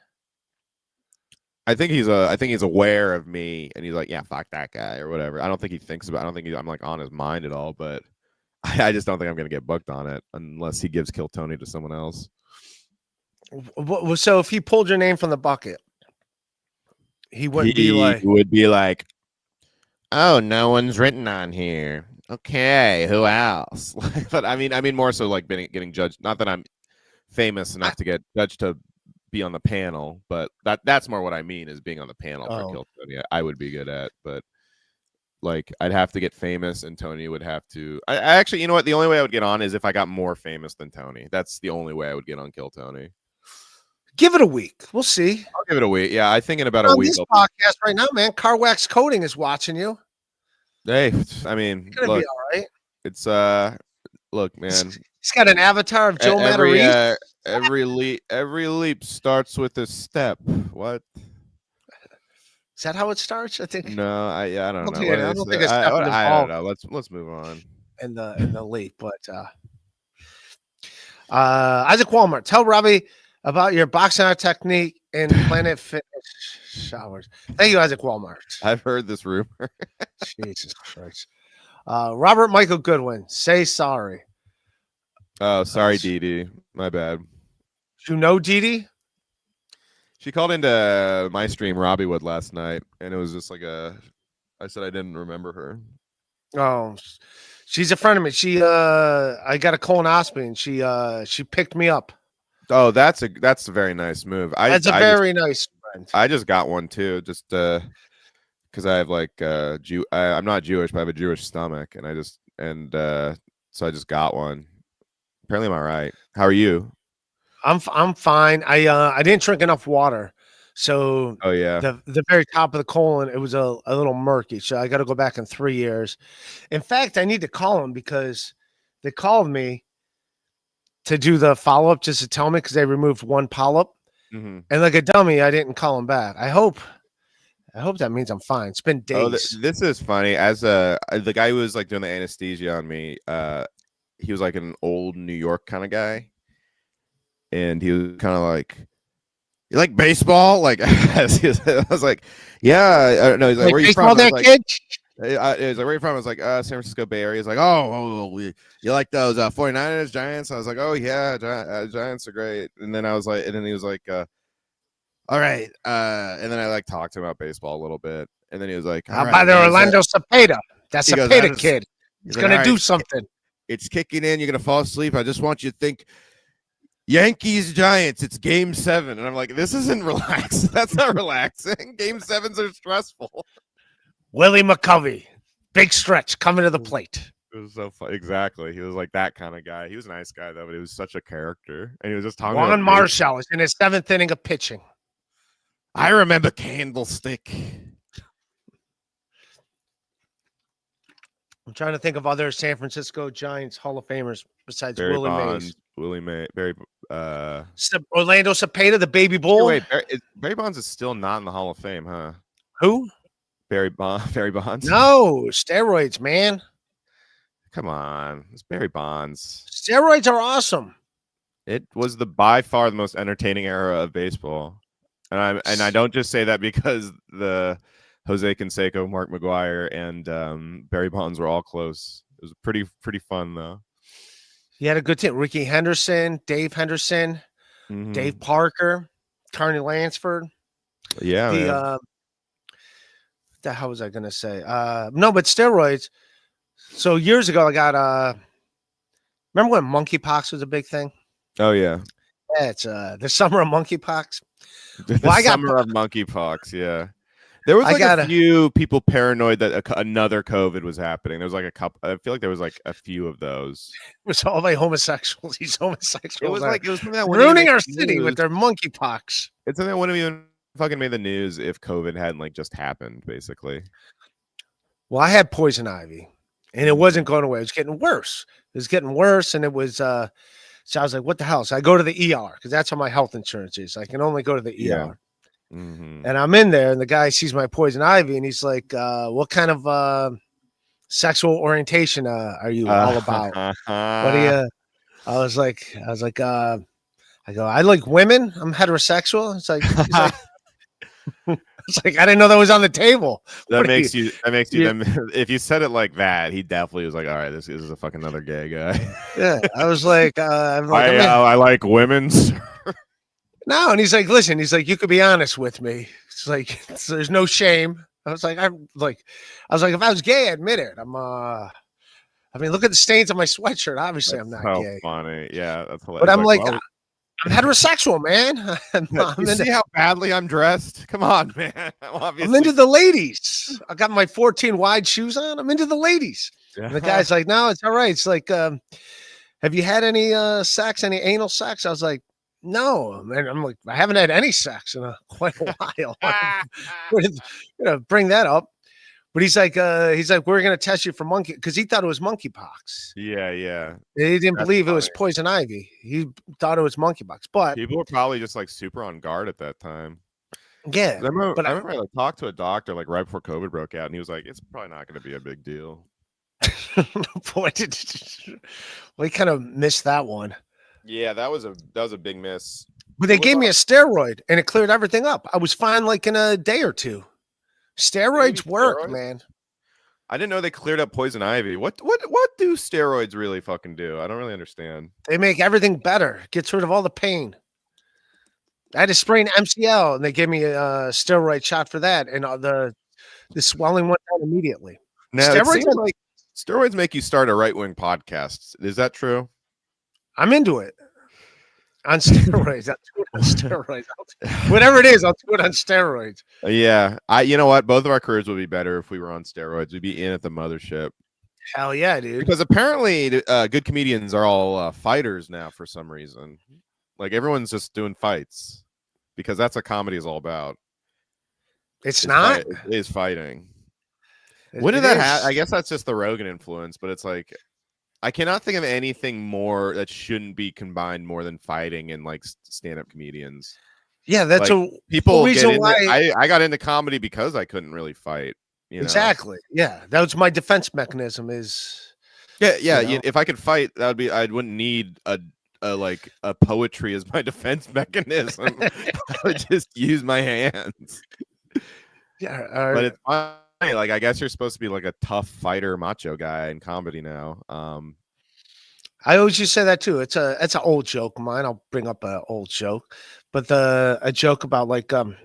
I think he's aware of me, and he's like, yeah, fuck that guy or whatever. I don't think he thinks about. I don't think I'm like on his mind at all. But I just don't think I'm gonna get booked on it unless he gives Kill Tony to someone else. So if he pulled your name from the bucket, he wouldn't be like. would be like, Oh, no one's written on here. Okay, who else? but I mean more so like getting judged. Not that I'm famous enough to get judged to be on the panel, but that's more what I mean is being on the panel for Kill Tony. I would be good at, but like I'd have to get famous, and Tony would have to. I actually, you know what? The only way I would get on is if I got more famous than Tony. That's the only way I would get on Kill Tony. Give it a week. We'll see. I'll give it a week. Yeah, I think in about a On week. this podcast right now, man, Car Wax Coating is watching you. Hey, I mean, It's gonna look, be all right. it's look, man. He's got an avatar of Joe every Matarese. every leap starts with a step. What? Is that how it starts? I think. No, I don't know. I don't think it's I don't involved know. Let's move on. in the leap, but Isaac Walmart, tell Robbie about your boxing out technique in Planet Fitness showers. Thank you, Isaac Walmart. I've heard this rumor. Jesus Christ. Robert Michael Goodwin, say sorry. Oh, sorry, Dee Dee. My bad. You know Dee Dee? She called into my stream, Robbie would, last night, and it was just like I said I didn't remember her. Oh, she's a friend of mine. I got a colonoscopy, and she picked me up. Oh, that's a very nice move. That's a very nice friend. I just got one too, just because I have like I'm not Jewish, but I have a Jewish stomach, and so I just got one. Apparently, am I right? How are you? I'm fine. I didn't drink enough water, so Oh yeah. the very top of the colon, it was a little murky. So I got to go back in 3 years. In fact, I need to call them because they called me to do the follow up just to tell me because they removed one polyp, Mm-hmm. and like a dummy, I didn't call them back. I hope that means I'm fine. It's been days. Oh, this is funny. As the guy who was like doing the anesthesia on me, he was like an old New York kind of guy, and he was kind of like, "You like baseball?" Like I was like, "Yeah." No, he's like, like "Where you baseball from?" I was there, like, kid? He was like, "Where you from?" I was like, "San Francisco Bay Area." He's like, "Oh, you like those 49ers, Giants?" I was like, "Oh yeah, Giants are great." And then I was like, and then he was like, "All right." And then I like talked to him about baseball a little bit, and then he was like, How about the Orlando Cepeda? That He goes, Cepeda kid. He's like, gonna "All do right, something. It's kicking in. You're gonna fall asleep. I just want you to think." Yankees Giants, it's game 7. And I'm like, this isn't relaxed. That's not relaxing. Game 7s are stressful. Willie McCovey, big stretch coming to the plate. It was so fun. Exactly. He was like that kind of guy. He was a nice guy though, but he was such a character. And he was just talking Juan about Marshall is in his 7th inning of pitching. I remember Candlestick. I'm trying to think of other San Francisco Giants Hall of Famers besides Barry Willie Bonds, Mays. Willie May, Barry. Orlando Cepeda, the baby bull. Wait, Barry Bonds is still not in the Hall of Fame, huh? Who? Barry Bonds. No, steroids, man. Come on, it's Barry Bonds. Steroids are awesome. It was by far the most entertaining era of baseball, and I don't just say that because the Jose Canseco, Mark McGuire, and Barry Bonds were all close. It was pretty fun though. He had a good team. Ricky Henderson, Dave Henderson, Mhm. Dave Parker, Carney Lansford. Yeah, man. What the hell was I gonna say? No, but steroids. So years ago, I got remember when monkeypox was a big thing? Oh yeah. Yeah, it's the summer of monkeypox. The Well, I got- summer of monkeypox. Yeah. There was I like got a few people paranoid that another COVID was happening. There was like a couple. I feel like there was like a few of those. It was all by homosexuals. These homosexuals It was are like it was something that wouldn't ruining even our make city with news. their monkeypox. It's something that wouldn't even fucking made the news if COVID hadn't like just happened, basically. Well, I had poison ivy, and it wasn't going away. It was getting worse. It was getting worse, and it was So I was like, what the hell? So I go to the ER because that's how my health insurance is. I can only go to the Yeah. ER. Mhm. And I'm in there, and the guy sees my poison ivy, and he's like, what kind of sexual orientation are you all about? What do you? I was like, I go, I like women. I'm heterosexual. He's like, it's like I didn't know that was on the table. That What are makes you. That makes you. you- Then, if you said it like that, he definitely was like, "All right, this is a fucking another gay guy." Yeah, I was like, I'm like, I like women. no, and he's like, listen, he's like, you could be honest with me. It's like, there's no shame. I was like, if I was gay, I admit it. I mean, look at the stains on my sweatshirt. Obviously, I'm not so gay. funny. Yeah, that's hilarious. But I'm like, well, I'm heterosexual, man. you see how badly I'm dressed? Come on, man. I'm into the ladies. I got my 14 wide shoes on. I'm into the ladies. And the guy's like, no, it's all right. It's like, have you had any sex, any anal sex? I was like, no, man. I'm like, I haven't had any sex in quite a while. We're gonna bring that up. But he's like, we're gonna test you for monkey because he thought it was monkeypox. Yeah. He didn't That's believe it was funny. poison ivy. He thought it was monkeypox. But People were probably just like super on guard at that time. yeah, I remember, but I remember I like, talked to a doctor like right before COVID broke out, and he was like, "It's probably not going to be a big deal." boy, we kind of missed that one. Yeah, that was a big miss. But they What gave me a about- steroid and it cleared everything up. I was fine like in a day or two. Steroids you work, steroids? man. I didn't know they cleared up poison ivy. What do steroids really fucking do? I don't really understand. They make everything better. Gets rid of all the pain. I had to sprain MCL and they gave me a steroid shot for that, and the swelling went down immediately. Now it Steroids seems are- like steroids make you start a right wing podcast. Is that true? I'm into it. On steroids. I'll do it on steroids. Whatever it is, I'll do it on steroids. Yeah, you know what? Both of our careers would be better if we were on steroids. We'd be in at the mothership. Hell yeah, dude. Because apparently, good comedians are all fighters now for some reason. Like everyone's just doing fights because that's what comedy is all about. It's not. It is fighting. It- When did it that is. happen? I guess that's just the Rogan influence, but it's like I cannot think of anything more that shouldn't be combined more than fighting and like stand-up comedians. Yeah, that's like, a People get reason into, why. I got into comedy because I couldn't really fight. You know? Exactly. Yeah, that was my defense mechanism. Is Yeah. you know? If I could fight, that would be. I wouldn't need a poetry as my defense mechanism. I would just use my hands. yeah. But it's funny. Like I guess you're supposed to be like a tough fighter, macho guy in comedy now. I always used to say that too. It's an old joke of mine. I'll bring up an old joke, but a joke about like having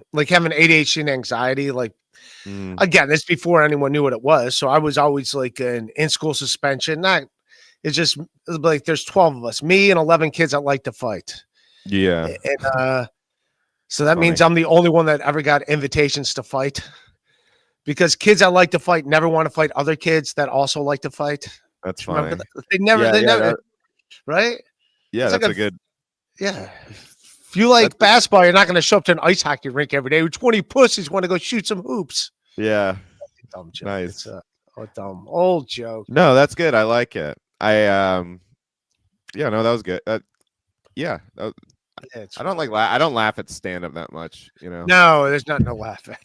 ADHD and anxiety. Like again, this before anyone knew what it was. So I was always like in school suspension. It's just like there's 12 of us, me and 11 kids that like to fight. Yeah. And so that means I'm the only one that ever got invitations to fight. Because kids that like to fight never want to fight other kids that also like to fight. That's Remember funny. that? They never, right? Yeah, It's that's like a good. Yeah. If you like basketball, you're not going to show up to an ice hockey rink every day. 20 pussies want to go shoot some hoops. Yeah. Dumb joke. Nice. It's a dumb old joke. No, that's good. I like it. Yeah, no, that was good. Yeah, that was, I don't like I don't laugh at stand up that much, you know. No, there's nothing to laugh at.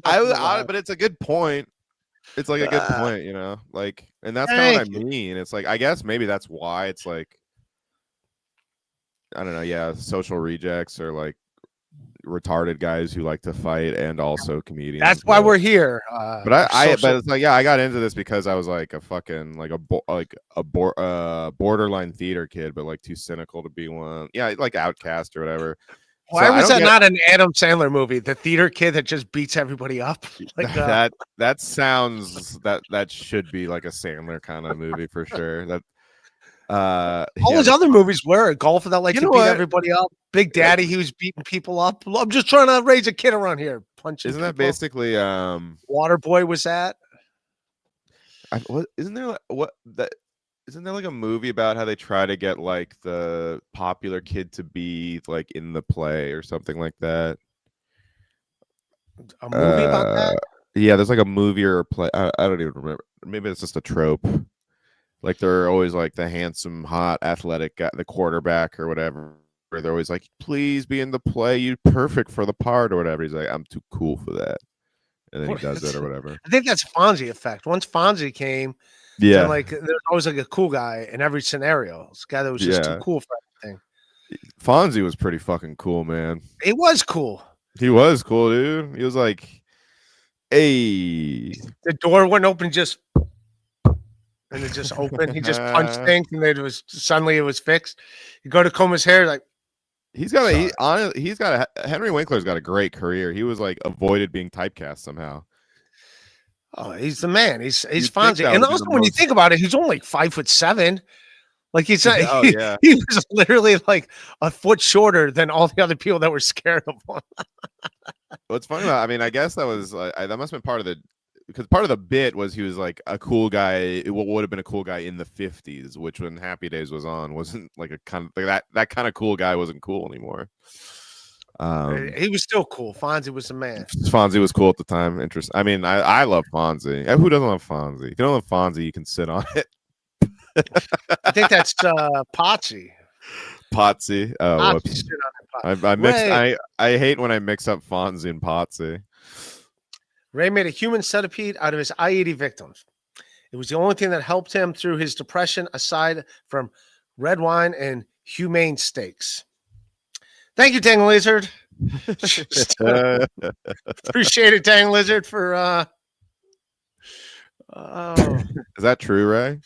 But it's a good point. It's like a good point, you know. Like, and that's kind of what I mean. It's like I guess maybe that's why it's like I don't know. Yeah, social rejects or like retarded guys who like to fight and also comedians. That's why we're here. But but it's like I got into this because I was like a fucking like a borderline theater kid, but like too cynical to be one. Yeah, like Outcast or whatever. Why So I was don't that get- not an Adam Sandler movie? The theater kid that just beats everybody up. Like that sounds that should be like a Sandler kind of movie for sure. That all yeah, his other movies were a golfer that likes You to know beat what? everybody up. Big Daddy, he was beating people up. I'm just trying to raise a kid around here. Punching. isn't that people. basically Waterboy was that? isn't there isn't there like a movie about how they try to get like the popular kid to be like in the play or something like that? A movie about that? Yeah, there's like a movie or a play. I don't even remember. Maybe it's just a trope. Like they're always like the handsome, hot, athletic guy, the quarterback or whatever. They're always like, please be in the play. You're perfect for the part or whatever. He's like, I'm too cool for that. And then he does it or whatever. I think that's Fonzie effect. Once Fonzie came, Yeah. then like there's always like a cool guy in every scenario. This guy that was just too cool for everything. Fonzie was pretty fucking cool, man. It was cool. He was cool, dude. He was like, hey. The door wouldn't open, just and it just opened. He just punched things, and it was suddenly it was fixed. You go to comb his hair, like He's got Henry Winkler's got a great career. He was like avoided being typecast somehow. oh, he's the man. He's You'd think Fonzie, that and would be also the when you most- think about it, he's only like 5'7". Like he's not, Oh, yeah. he was literally like a foot shorter than all the other people that were scared of him. What's funny about, I mean, I guess that was that must have been part of the, because part of the bit was he was like a cool guy. What would have been a cool guy in the 50s, which when Happy Days was on, wasn't like a kind of like that kind of cool guy wasn't cool anymore. He was still cool. Fonzie was the man. Fonzie was cool at the time. Interesting. I mean, I love Fonzie. Who doesn't love Fonzie? If you don't love Fonzie, you can sit on it. I think that's Potsy. Potsy. Oh, Potsy whoops. stood on that pot. I mixed. Ray. I hate when I mix up Fonzie and Potsy. Ray made a human centipede out of his I-80 victims. It was the only thing that helped him through his depression, aside from red wine and humane steaks. Thank you, Tang Lizard. Appreciate it, Tang Lizard, for Is that true, Ray?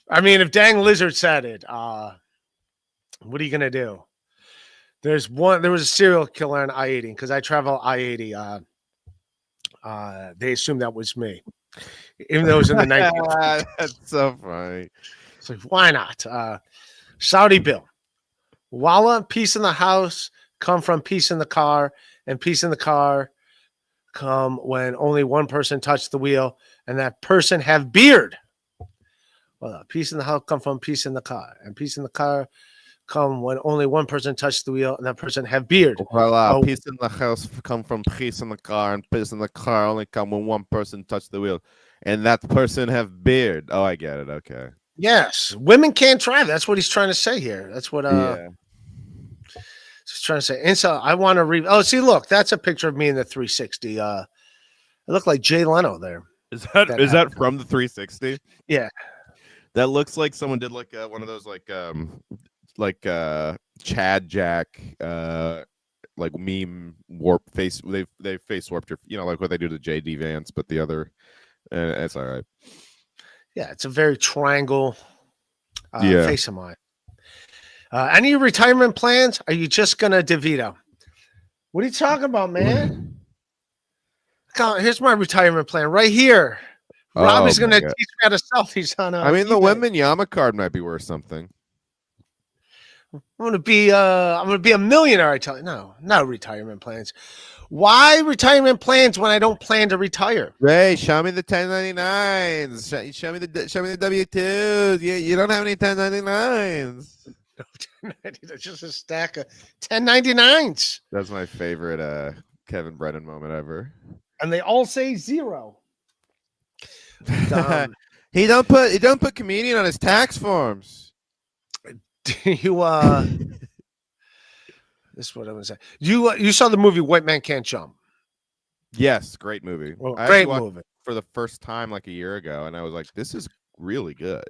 I mean, if Dang Lizard said it, what are you gonna do? There was a serial killer on I-80 because I travel I-80. They assumed that was me, even though it was in the 1950s. That's so funny. It's like, why not? Saudi Bill. Walla, peace in the house come from peace in the car, and peace in the car come when only one person touched the wheel, and that person have beard. Well, peace in the house come from peace in the car, and peace in the car come when only one person touched the wheel, and that person have beard. Voila, Oh. peace in the house come from peace in the car, and peace in the car only come when one person touch the wheel, and that person have beard. Oh, I get it. Okay. Yes, women can't drive. That's what he's trying to say here. That's what Yeah. he's trying to say. And so I want to read. Oh, see, look, that's a picture of me in the 360. I look like Jay Leno there. Is That that from the 360? Yeah. That looks like someone did like one of those like Chad Jack like meme warp face. They face warped your, like what they do to JD Vance, but the other, and it's all right. Yeah, it's a very triangle Yeah. face of mine. Any retirement plans? Are you just gonna DeVito? What are you talking about, man? God, here's my retirement plan right here. Oh, Robbie's gonna my God. teach me how to sell these on. I mean, the eBay. women Yama card might be worth something. I'm gonna be a millionaire. I tell you, no retirement plans. Why retirement plans when I don't plan to retire? Ray, show me the 1099s. Show me the W2s. You don't have any 1099s. It's just a stack of 1099s, That's my favorite Kevin Brennan moment ever. and they all say zero. He don't put comedian on his tax forms. Do you this is what I'm gonna say. You saw the movie White Man Can't Jump? Yes, great movie. Well, I great actually watched movie. it for the first time like a year ago, and I was like, "This is really good."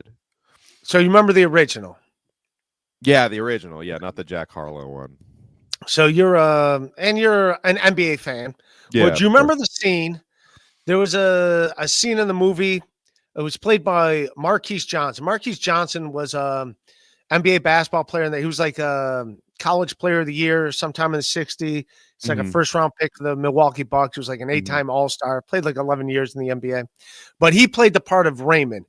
So you remember the original? Yeah, the original. Yeah, not the Jack Harlow one. So you're an NBA fan. Yeah. Well, do you remember the scene? There was a scene in the movie. It was played by Marquise Johnson. Marquise Johnson was NBA basketball player, and he was like a college player of the year sometime in the 60s. It's like a Mhm. first round pick for the Milwaukee Bucks. He was like an 8-time All-Star, played like 11 years in the NBA. But he played the part of Raymond.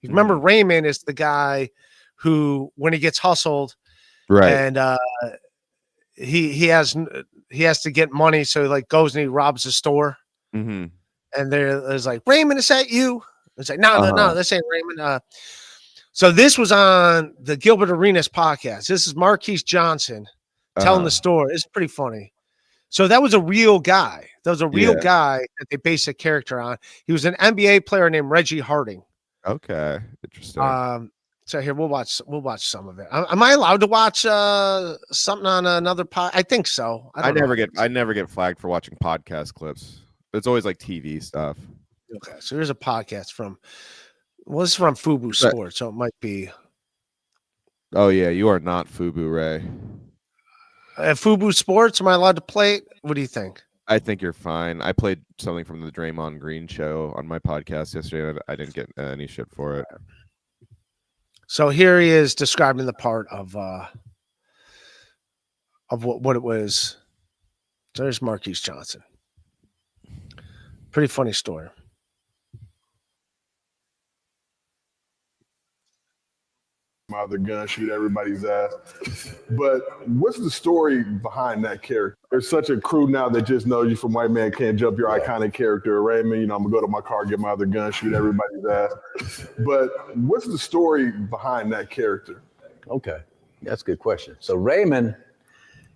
You remember Raymond is the guy who, when he gets hustled, Right. and he has to get money, so he like goes and he robs a store. Mm-hmm. And there's like, Raymond, is that you? It's like, no, this ain't Raymond. So this was on the Gilbert Arenas podcast. This is Marquise Johnson telling the story. It's pretty funny. So that was a real guy. That was a real guy that they based a character on. He was an NBA player named Reggie Harding. Okay, interesting. So here we'll watch some of it. Am I allowed to watch something on another pod? I think so. I never get flagged for watching podcast clips. It's always like TV stuff. Okay, so here's a podcast from. Well, this is from Fubu Sports, so it might be. Oh yeah, you are not Fubu Ray. Fubu Sports. Am I allowed to play it? What do you think? I think you're fine. I played something from the Draymond Green show on my podcast yesterday. And I didn't get any shit for it. So here he is describing the part of what it was. There's Marquise Johnson. Pretty funny story. My other gun, shoot everybody's ass. But what's the story behind that character? There's such a crew now that just knows you from White Man Can't Jump, your iconic character, Raymond. You know, I'm gonna go to my car, get my other gun, shoot everybody's ass. But what's the story behind that character? Okay, that's a good question. So Raymond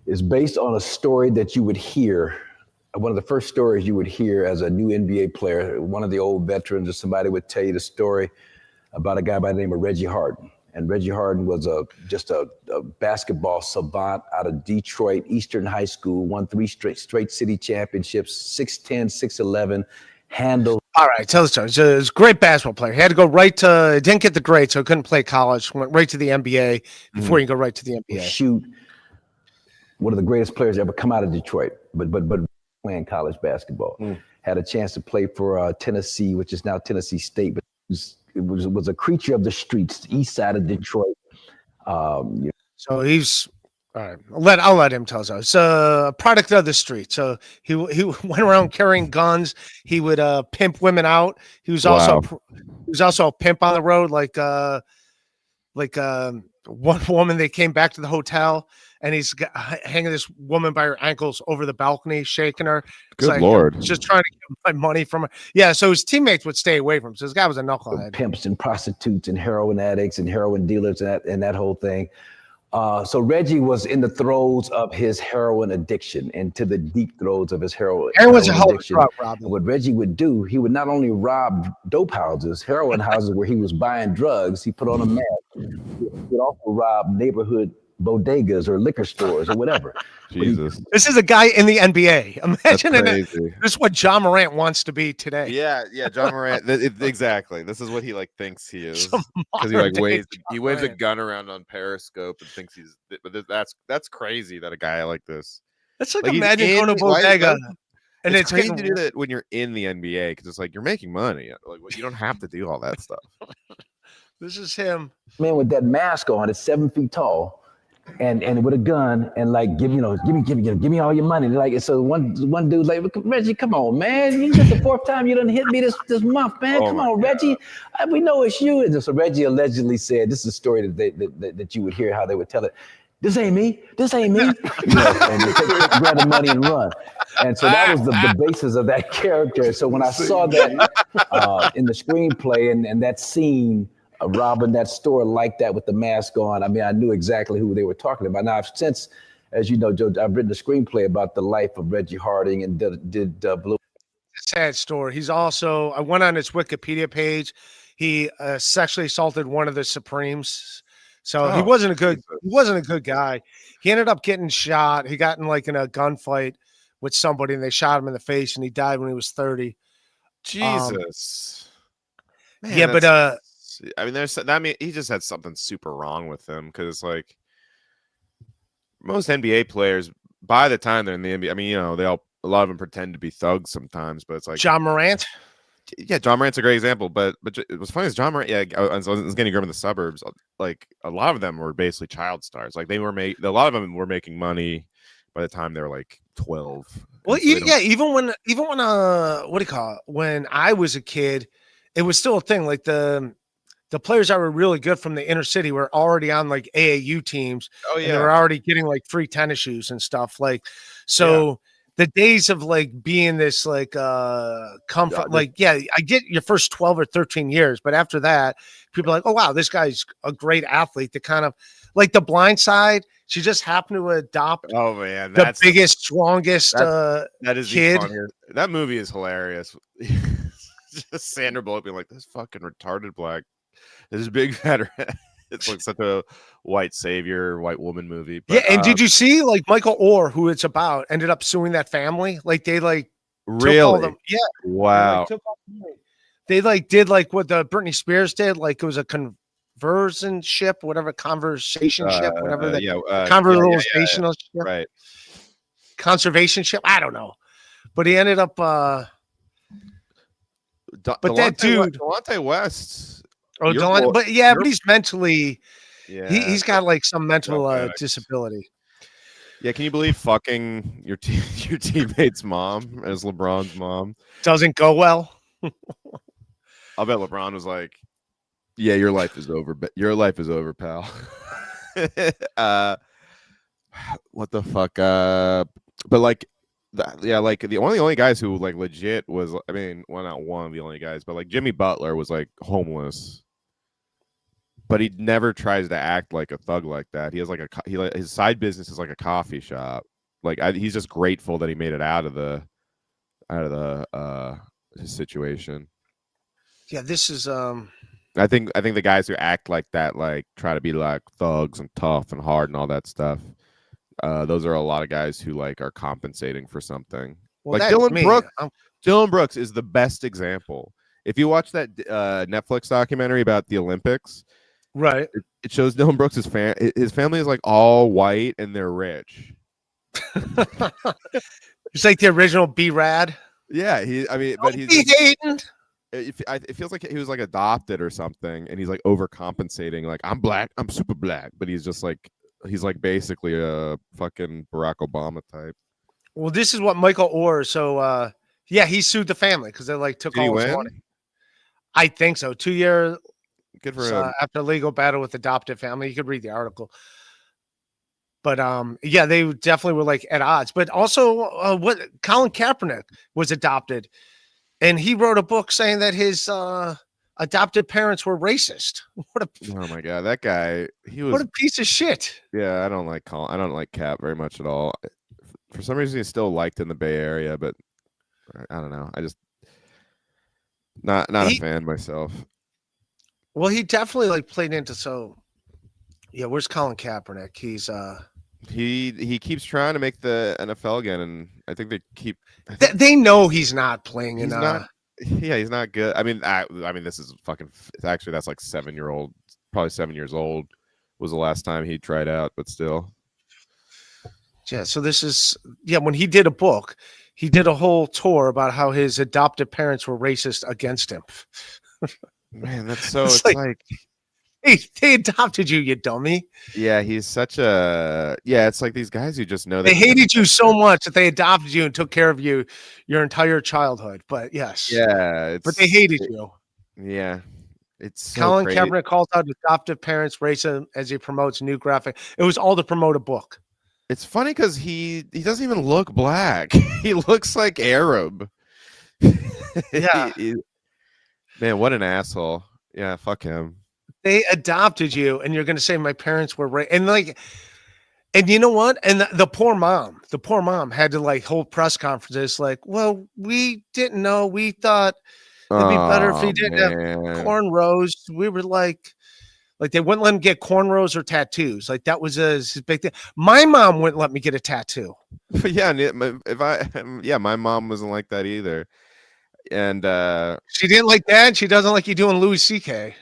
is based on a story that you would hear, one of the first stories you would hear as a new NBA player. One of the old veterans or somebody would tell you the story about a guy by the name of Reggie Harden. And Reggie Harden was just a basketball savant out of Detroit Eastern High School, won 3 straight city championships, 6'10", 6'11", handled. All right, tell the story. So he was a great basketball player. He had to go didn't get the grade, so he couldn't play college. Went right to the NBA before he could go right to the NBA. Shoot, one of the greatest players ever come out of Detroit, but playing college basketball. Had a chance to play for Tennessee, which is now Tennessee State, but it was a creature of the streets, east side of Detroit. So he's all right. I'll let him tell us. It's a product of the street. So he went around carrying guns. He would pimp women out. He was also a pimp on the road. Like one woman, they came back to the hotel and he's hanging this woman by her ankles over the balcony, shaking her. It's Good Lord. Just trying to get my money from her. Yeah, so his teammates would stay away from him. So this guy was a knucklehead. Pimps and prostitutes and heroin addicts and heroin dealers and that whole thing. So Reggie was in the throes of his heroin addiction, into the deep throes of his heroin was a hell of a addiction. drug, Robbie. And what Reggie would do, he would not only rob dope houses, heroin houses where he was buying drugs, he put on a mask. He would also rob neighborhood bodegas or liquor stores or whatever. Jesus. This is a guy in the NBA. Imagine That's this is what John Morant wants to be today. Yeah, John Morant. Exactly. This is what he like thinks he is. Because he waves a gun around on Periscope and thinks he's. But that's crazy that a guy like this. That's like imagine going to bodega. And it's crazy to do that when you're in the NBA because it's like you're making money. Like you don't have to do all that stuff. This is him. Man with that mask on, it's 7 feet tall. And with a gun and like give me all your money. Like so one dude's like, Reggie, come on, man. This is the 4th time you done hit me this month, man. Come on, Reggie. We know it's you. And so Reggie allegedly said, this is a story that you would hear how they would tell it. This ain't me. And they grab the money and run. And so that was the basis of that character. So when I saw that in the screenplay and that scene, robbing that store like that with the mask on, I mean, I knew exactly who they were talking about. Now, since, as you know, Joe, I've written a screenplay about the life of Reggie Harding and did Blue. Sad story. He's also, I went on his Wikipedia page. He sexually assaulted one of the Supremes. So he wasn't a good guy. He ended up getting shot. He got in a gunfight with somebody and they shot him in the face and he died when he was 30. Jesus. Man, yeah, but I mean, he just had something super wrong with him because, like, most NBA players, by the time they're in the NBA, I mean, a lot of them pretend to be thugs sometimes, but it's like John Morant. Yeah, John Morant's a great example, but it was funny as John Morant. Yeah, I was getting from the suburbs. Like a lot of them were basically child stars. Like a lot of them were making money by the time they were like 12. Well, even when what do you call it? When I was a kid, it was still a thing. Like the players that were really good from the inner city were already on like AAU teams. Oh yeah, and they were already getting like free tennis shoes and stuff. Like so. Yeah. The days of like being this like comfort, I get your first 12 or 13 years, but after that, people are like, oh wow, this guy's a great athlete. To kind of like The Blind Side, she just happened to adopt. Oh man, that's the biggest, strongest that is kid. That movie is hilarious. Just Sandra Bullock being like, this fucking retarded black, this big fat rat. It's like such a white savior, white woman movie. But, Yeah, and did you see like Michael Orr, who it's about, ended up suing that family? Like they like took all really? them. Yeah. Wow. They like did like what the Britney Spears did, like it was a conversion ship, whatever conversation ship, whatever the conversational ship, right? Conservation ship. I don't know, but he ended up. But that dude, Delonte West. But he's mentally. Yeah, he's got like some mental disability. Yeah, can you believe fucking your teammate's mom as LeBron's mom doesn't go well? I'll bet LeBron was like, "Yeah, your life is over, but your life is over, pal." What the fuck? But like, like the only guys who like legit was, I mean, well, not one of the only guys, but like Jimmy Butler was like homeless, but he never tries to act like a thug like that. He has like his side business is like a coffee shop. Like he's just grateful that he made it out of the his situation. Yeah, this is I think the guys who act like that, like try to be like thugs and tough and hard and all that stuff, those are a lot of guys who like are compensating for something. Well, like Dylan Brooks is the best example. If you watch that Netflix documentary about the Olympics, right, it shows Dylan Brooks' his family is like all white and they're rich. It's like the original B-Rad. Yeah, but he's hating. It feels like he was like adopted or something, and he's like overcompensating. Like, I'm black, I'm super black, but he's like basically a fucking Barack Obama type. Well, this is what Michael Orr. So he sued the family because they like took all his money. I think so. 2 years. Good for him. After legal battle with adoptive family. You could read the article. But they definitely were like at odds. But also, Colin Kaepernick was adopted, and he wrote a book saying that his adopted parents were racist. Oh my god, that guy! What a piece of shit. Yeah, I don't like Cap very much at all. For some reason, he's still liked in the Bay Area, but I don't know. I just not a fan myself. Well, he definitely like played into where's Colin Kaepernick? He's he keeps trying to make the NFL again, and I think they know he's not playing. He's not good. I mean, this is fucking. Actually, that's like 7-year-old, probably 7 years old was the last time he tried out, but still. Yeah. So this is when he did a book, he did a whole tour about how his adoptive parents were racist against him. Man, that's so. It's like they adopted you, you dummy. Yeah, he's such a. Yeah, it's like these guys who just know they hated you so much that they adopted you and took care of you your entire childhood. But yes, but they hated you. Yeah, it's so Colin crazy. Kaepernick calls out adoptive parents racism as he promotes new graphic. It was all to promote a book. It's funny because he doesn't even look black. He looks like Arab. Yeah. Man, what an asshole. Yeah, fuck him. They adopted you, and you're going to say my parents were and you know what? And the poor mom had to like hold press conferences like, well, we didn't know. We thought it'd be better if he didn't have cornrows. We were like they wouldn't let him get cornrows or tattoos. Like that was his big thing. My mom wouldn't let me get a tattoo. But my mom wasn't like that either. And she didn't like that. She doesn't like you doing Louis C.K.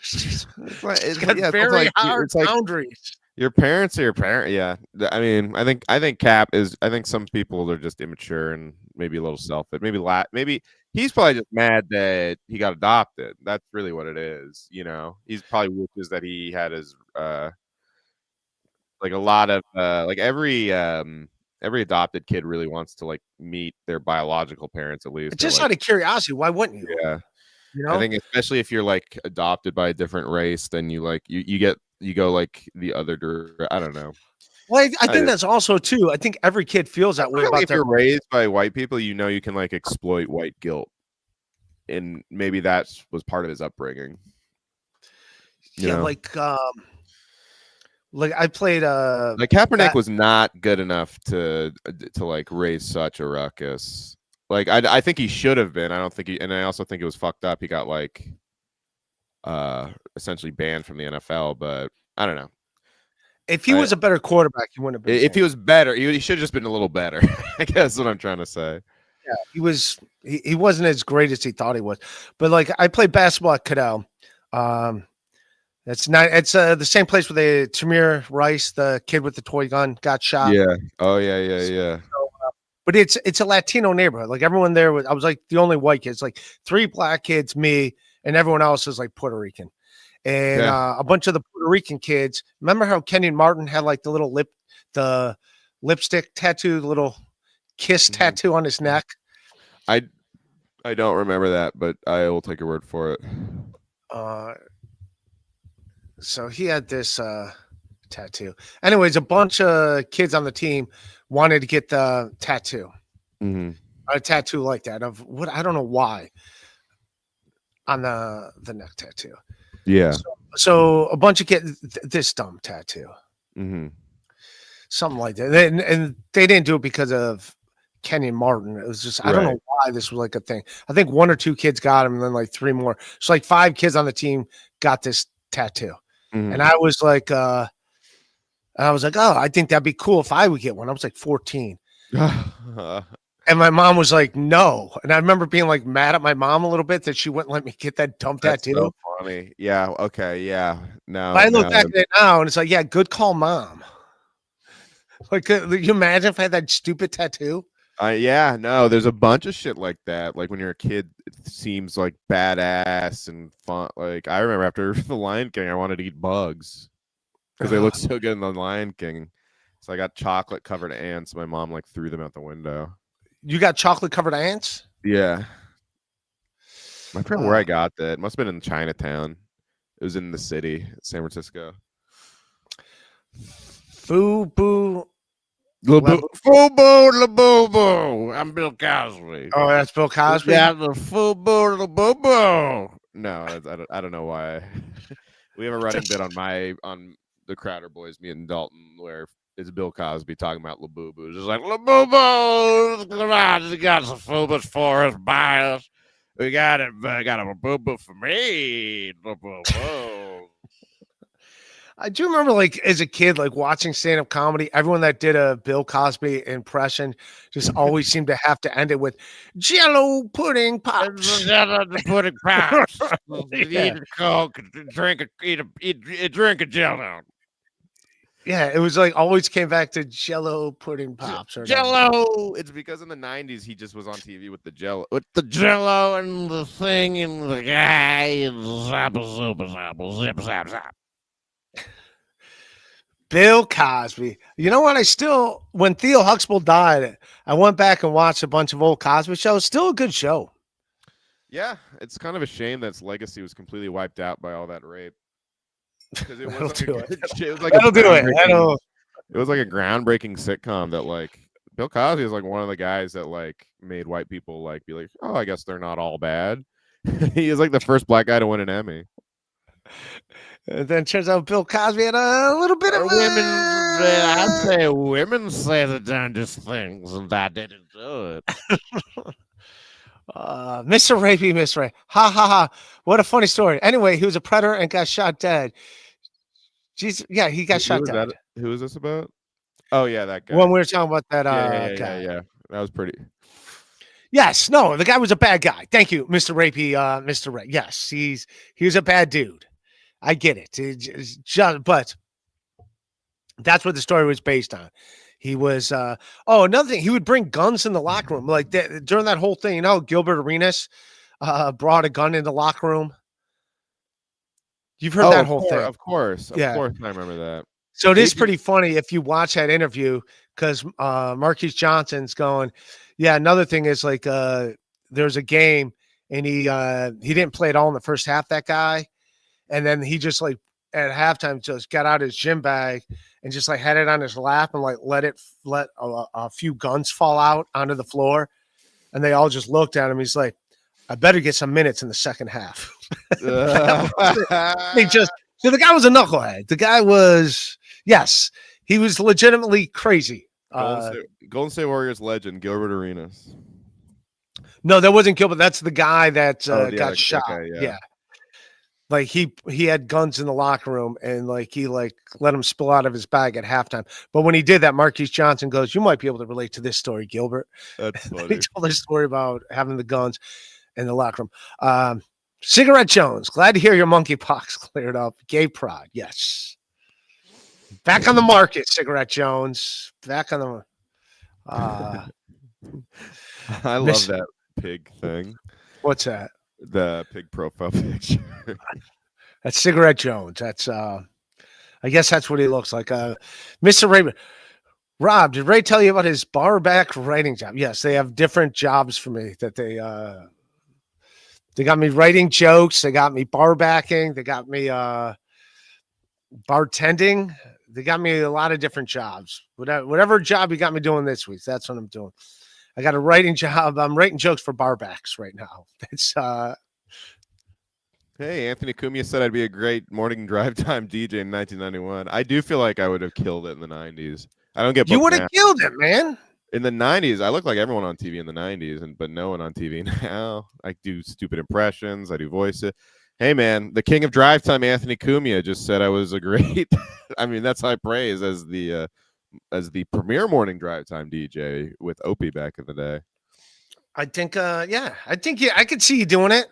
She's got very hard boundaries. Your parents are your parent. Yeah, I mean, I think Cap is. I think some people are just immature and maybe a little selfish. Maybe he's probably just mad that he got adopted. That's really what it is. You know, he's probably wishes that he had his like a lot of like every adopted kid really wants to like meet their biological parents at least. Just out of curiosity, why wouldn't you? Yeah. You know? I think especially if you're like adopted by a different race, then you like you go like the other I don't know. Well, I think that's also too. I think every kid feels that way about if you're raised by white people, you know you can like exploit white guilt. And maybe that was part of his upbringing. You know? like I played like Kaepernick was not good enough to like raise such a ruckus. Like I think he should have been. I don't think he, and I also think it was fucked up. He got like essentially banned from the NFL, but I don't know. If he was a better quarterback, he wouldn't have been. If he was better, he should have just been a little better. I guess what I'm trying to say. Yeah, he was. He wasn't as great as he thought he was. But like, I played basketball at Cadell. It's not. It's the same place where Tamir Rice, the kid with the toy gun, got shot. Yeah. Oh yeah. So, but it's a Latino neighborhood. Like everyone there was. I was like the only white kids. Like 3 black kids, me, and everyone else is like Puerto Rican. And a bunch of the Puerto Rican kids. Remember how Kenyon Martin had like the little lipstick tattoo, the little kiss tattoo on his neck. I don't remember that, but I will take your word for it. So he had this tattoo. Anyways, a bunch of kids on the team wanted to get the tattoo. A tattoo like that of what I don't know why on the neck tattoo. Yeah. So a bunch of kids this dumb tattoo. Something like that. And they didn't do it because of Kenyon Martin. It was just I don't know why this was like a thing. I think 1 or 2 kids got him, and then like 3 more. So like 5 kids on the team got this tattoo. And I was like, oh, I think that'd be cool if I would get one. I was like 14. And my mom was like, no. And I remember being like mad at my mom a little bit that she wouldn't let me get that dumb tattoo. So funny. Yeah. Okay. Yeah. No. But I look back at it now and it's like, yeah, good call, mom. Like, could you imagine if I had that stupid tattoo? Yeah, no, there's a bunch of shit like that. Like when you're a kid, it seems like badass and fun. Like I remember after The Lion King, I wanted to eat bugs because they look so good in The Lion King. So I got chocolate covered ants. My mom like threw them out the window. You got chocolate covered ants? Yeah. I forget where I got that. It must have been in Chinatown. It was in the city, San Francisco. Fubu. Fubu la boo boo. I'm Bill Cosby. Oh, that's Bill Cosby. Yeah, the Fubu la boo boo. No, I don't know why. We have a running bit on the Crowder Boys, me and Dalton, where it's Bill Cosby talking about Labubu. Just like Labubu, come on, you got some Fubus for us, buy us. We got it. I got a Labubu for me. Labubu. I do remember, like, as a kid, like, watching stand-up comedy, everyone that did a Bill Cosby impression just always seemed to have to end it with Jello pudding pops. Jello pudding pops. Eat a Coke, drink a Jello. Yeah, it was like always came back to Jello pudding pops. Or Jello. It's because in the 90s he just was on TV with the Jello, and the thing and the guy and zap zip zap zap. Bill Cosby. You know what? When Theo Huxtable died, I went back and watched a bunch of old Cosby shows. Still a good show. Yeah, it's kind of a shame that its legacy was completely wiped out by all that rape. Because it was like it was like a groundbreaking sitcom that like Bill Cosby is like one of the guys that like made white people like be like, oh, I guess they're not all bad. He is like the first black guy to win an Emmy. And then it turns out Bill Cosby had a little bit of women. I say women say the darndest things, and I didn't do it. Mr. Rapey, Miss Ray. Ha ha ha. What a funny story. Anyway, he was a predator and got shot dead. Jesus, yeah, he got shot dead. Who is this about? Oh, yeah, that guy. When we were talking about that guy. Yeah. That was pretty. Yes, no, the guy was a bad guy. Thank you, Mr. Rapey, Mr. Ray. Yes, he was a bad dude. I get it. But that's what the story was based on. He was another thing, he would bring guns in the locker room. Like during that whole thing, you know, Gilbert Arenas brought a gun in the locker room. You've heard that whole thing. Of course. I remember that. So it is pretty funny if you watch that interview because Marquise Johnson's going, yeah, another thing is like there's a game and he didn't play at all in the first half, that guy. And then he just like at halftime just got out his gym bag and just like had it on his lap and like let a few guns fall out onto the floor. And they all just looked at him. He's like, I better get some minutes in the second half. So the guy was a knucklehead. The guy was, yes, he was legitimately crazy. Golden State Warriors legend, Gilbert Arenas. No, that wasn't Gilbert. That's the guy that Oh, yeah, got shot. okay, yeah. Yeah. Like he had guns in the locker room and like he like let him spill out of his bag at halftime. But when he did that, Marquise Johnson goes, "You might be able to relate to this story, Gilbert." That's He funny. told a story about having the guns in the locker room. Cigarette Jones, glad to hear your monkeypox cleared up. Gay pride, yes. Back on the market, Cigarette Jones. Back on the. I Miss- love that pig thing. What's that? The pig profile picture. That's Cigarette Jones. That's I guess that's what he looks like. Mr. Raymond. Rob, did Ray tell you about his barback writing job? Yes, they have different jobs for me that they got me writing jokes, they got me barbacking, they got me bartending, they got me a lot of different jobs. Whatever job you got me doing this week, that's what I'm doing. I got a writing job. I'm writing jokes for barbacks right now. It's Hey, Anthony Cumia said I'd be a great morning drive time DJ in 1991. I do feel like I would have killed it in the 90s. I don't get you booked would now. have killed it, man. In the 90s. I look like everyone on TV in the 90s, but no one on TV now. I do stupid impressions. I do voices. Hey, man, the king of drive time, Anthony Cumia, just said I was a great. I mean, that's high praise as the premier morning drive time DJ with Opie back in the day. I think, I could see you doing it.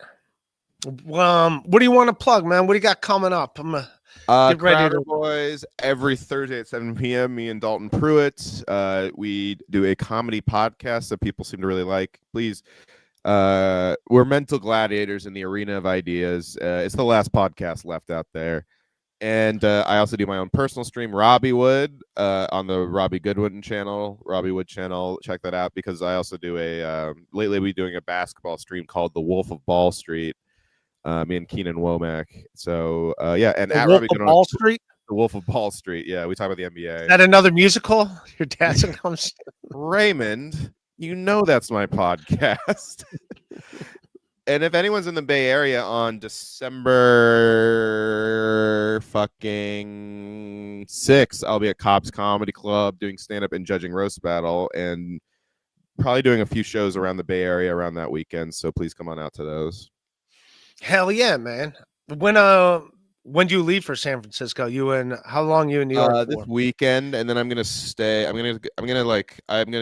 What do you want to plug, man? What do you got coming up? I'm get ready Crowder to. Boys every Thursday at 7 p.m. Me and Dalton Pruitt. We do a comedy podcast that people seem to really like. Please, we're mental gladiators in the arena of ideas. It's the last podcast left out there. And I also do my own personal stream, Robbie Wood, on the Robbie Goodwin channel, Robbie Wood channel. Check that out because I also do lately we're doing a basketball stream called The Wolf of Ball Street. Me and Keenan Womack. So yeah, and The at Wolf Robbie of Goodwin, Wall Street. The Wolf of Ball Street. Yeah, we talk about the NBA. Is that another musical? Your dad's comes. Raymond, you know that's my podcast. And if anyone's in the Bay Area on December fucking 6th, I'll be at Cobb's Comedy Club doing stand-up and judging roast battle, and probably doing a few shows around the Bay Area around that weekend. So please come on out to those. Hell yeah, man. When do you leave for San Francisco? How long you in New York for? This weekend, and then I'm gonna stay. I'm gonna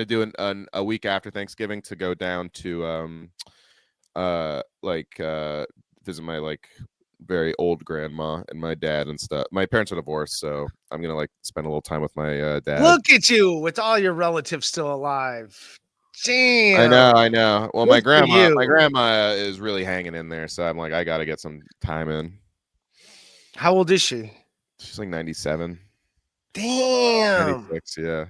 do a week after Thanksgiving to go down to visit my very old grandma and my dad and stuff. My parents are divorced, so I'm gonna spend a little time with my dad. Look at you with all your relatives still alive. Damn. I know. Well, Good my for you. grandma is really hanging in there, so I'm like, I gotta get some time in. How old is she? She's like 97. Damn. 96, yeah.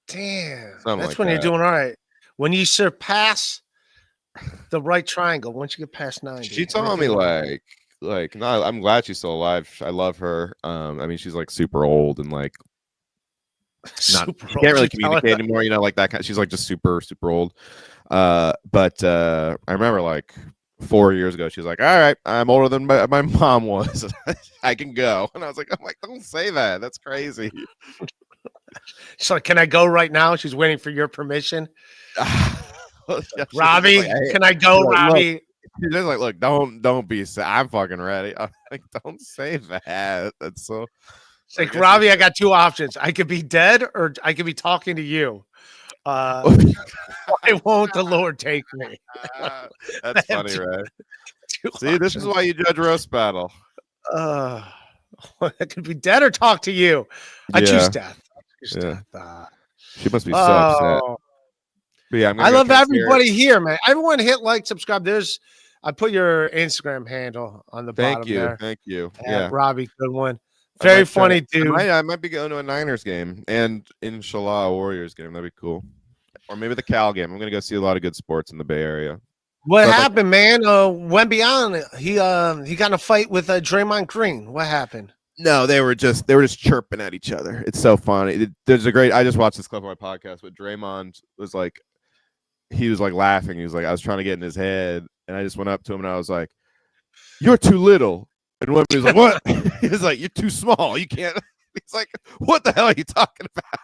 Damn. Something That's like when you're that. doing all right. When you surpass the right triangle, once you get past 90. She told me no, I'm glad she's still alive. I love her. I mean, she's super old and she can't really communicate anymore, like that kind. She's just super, super old. But I remember 4 years ago, she was like, "All right, I'm older than my mom was. I can go." And I was like, don't say that. That's crazy. She's like, "Can I go right now?" She's waiting for your permission. Robbie, can I go, Robbie? She's just look, don't be sad. I'm fucking ready. I'm like, don't say that. That's so. It's like, Robbie, I got two options. I could be dead or I could be talking to you. Why won't the Lord take me? That's funny, right? See, this is why you judge roast battle. I could be dead or talk to you. I choose death. She must be so upset. But yeah, I love everybody here, man. Everyone hit like, subscribe. I put your Instagram handle on the bottom there. Thank you. Yeah, Robbie, good one. Very funny dude. I might be going to a Niners game and inshallah a Warriors game. That'd be cool. Or maybe the Cal game. I'm gonna go see a lot of good sports in the Bay Area. What happened, man? Wembian, he got in a fight with Draymond Green. What happened? No, they were just chirping at each other. It's so funny. I just watched this clip on my podcast, but Draymond was he was laughing. He was I was trying to get in his head, and I just went up to him and I was like, "You're too little." And Wemby was like, "What?" He was like, "You're too small. You can't." He's like, "What the hell are you talking about?"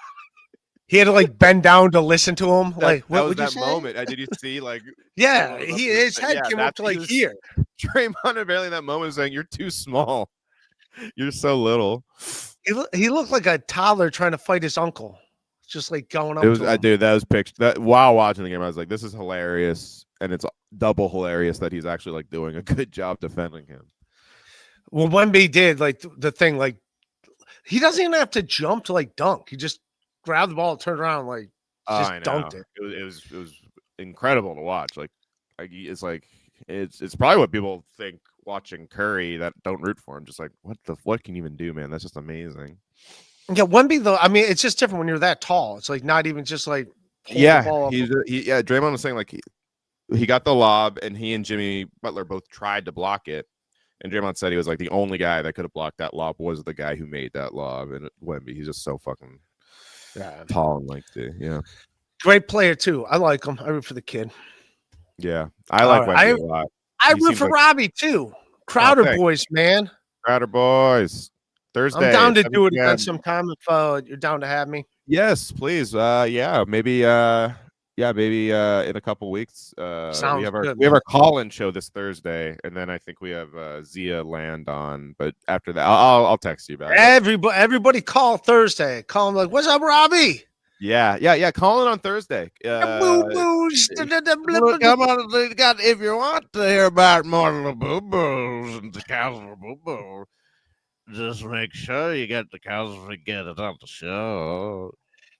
He had to like bend down to listen to him. That, Like, that what was would you that say? moment. Did you see like? Yeah, someone up his there? head Yeah, came up to he like was- here. Draymond apparently in that moment was saying, "You're too small. You're so little." He looked like a toddler trying to fight his uncle. Just like going up It was, to him. dude. That was picture. That while watching the game, I was like, "This is hilarious," and it's double hilarious that he's actually like doing a good job defending him. Well, Wemby did like the thing, like he doesn't even have to jump to like dunk. He just grabbed the ball, turned around, like just I know. dunked it. It was incredible to watch. Like it's probably what people think watching Curry that don't root for him. Just like what can you even do, man? That's just amazing. Yeah, Wemby though. I mean, it's just different when you're that tall. It's like not even just like pull the Yeah, ball up. yeah. Draymond was saying like he got the lob, and he and Jimmy Butler both tried to block it. And Draymond said he was like the only guy that could have blocked that lob was the guy who made that lob. And Wemby, he's just so fucking tall and lengthy. Yeah, Great player too. I like him. I root for the kid. yeah. I like right, Wemby a lot. I He root seems for like- Robbie too. Crowder thanks. boys, man. Crowder boys. Thursday. I'm down to 7 do it again p.m. sometime if you're down to have me. Yes, please. Yeah, maybe. Maybe in a couple weeks. Sounds we have good, our call-in show this Thursday, and then I think we have Zia Land on. But after that, I'll text you back. Everybody call Thursday. Call him like, "What's up, Robbie?" Yeah. Call in on Thursday. Look, come on, if you want to hear about more of the boo-boos and the cows of the boo-boo, just make sure you get the cows and get it on the show.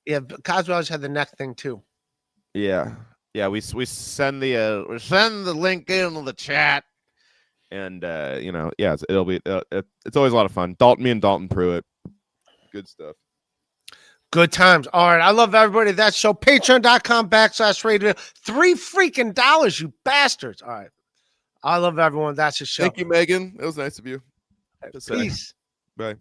Yeah, Cosmo always had the neck thing too. Yeah. We send the link in the chat, and it'll be it's always a lot of fun. Me and Dalton Pruitt, good stuff. Good times. All right. I love everybody. That show. Patreon.com/radio. $3 freaking, you bastards. All right. I love everyone. That's the show. Thank you, Megan. It was nice of you. Peace. Bye.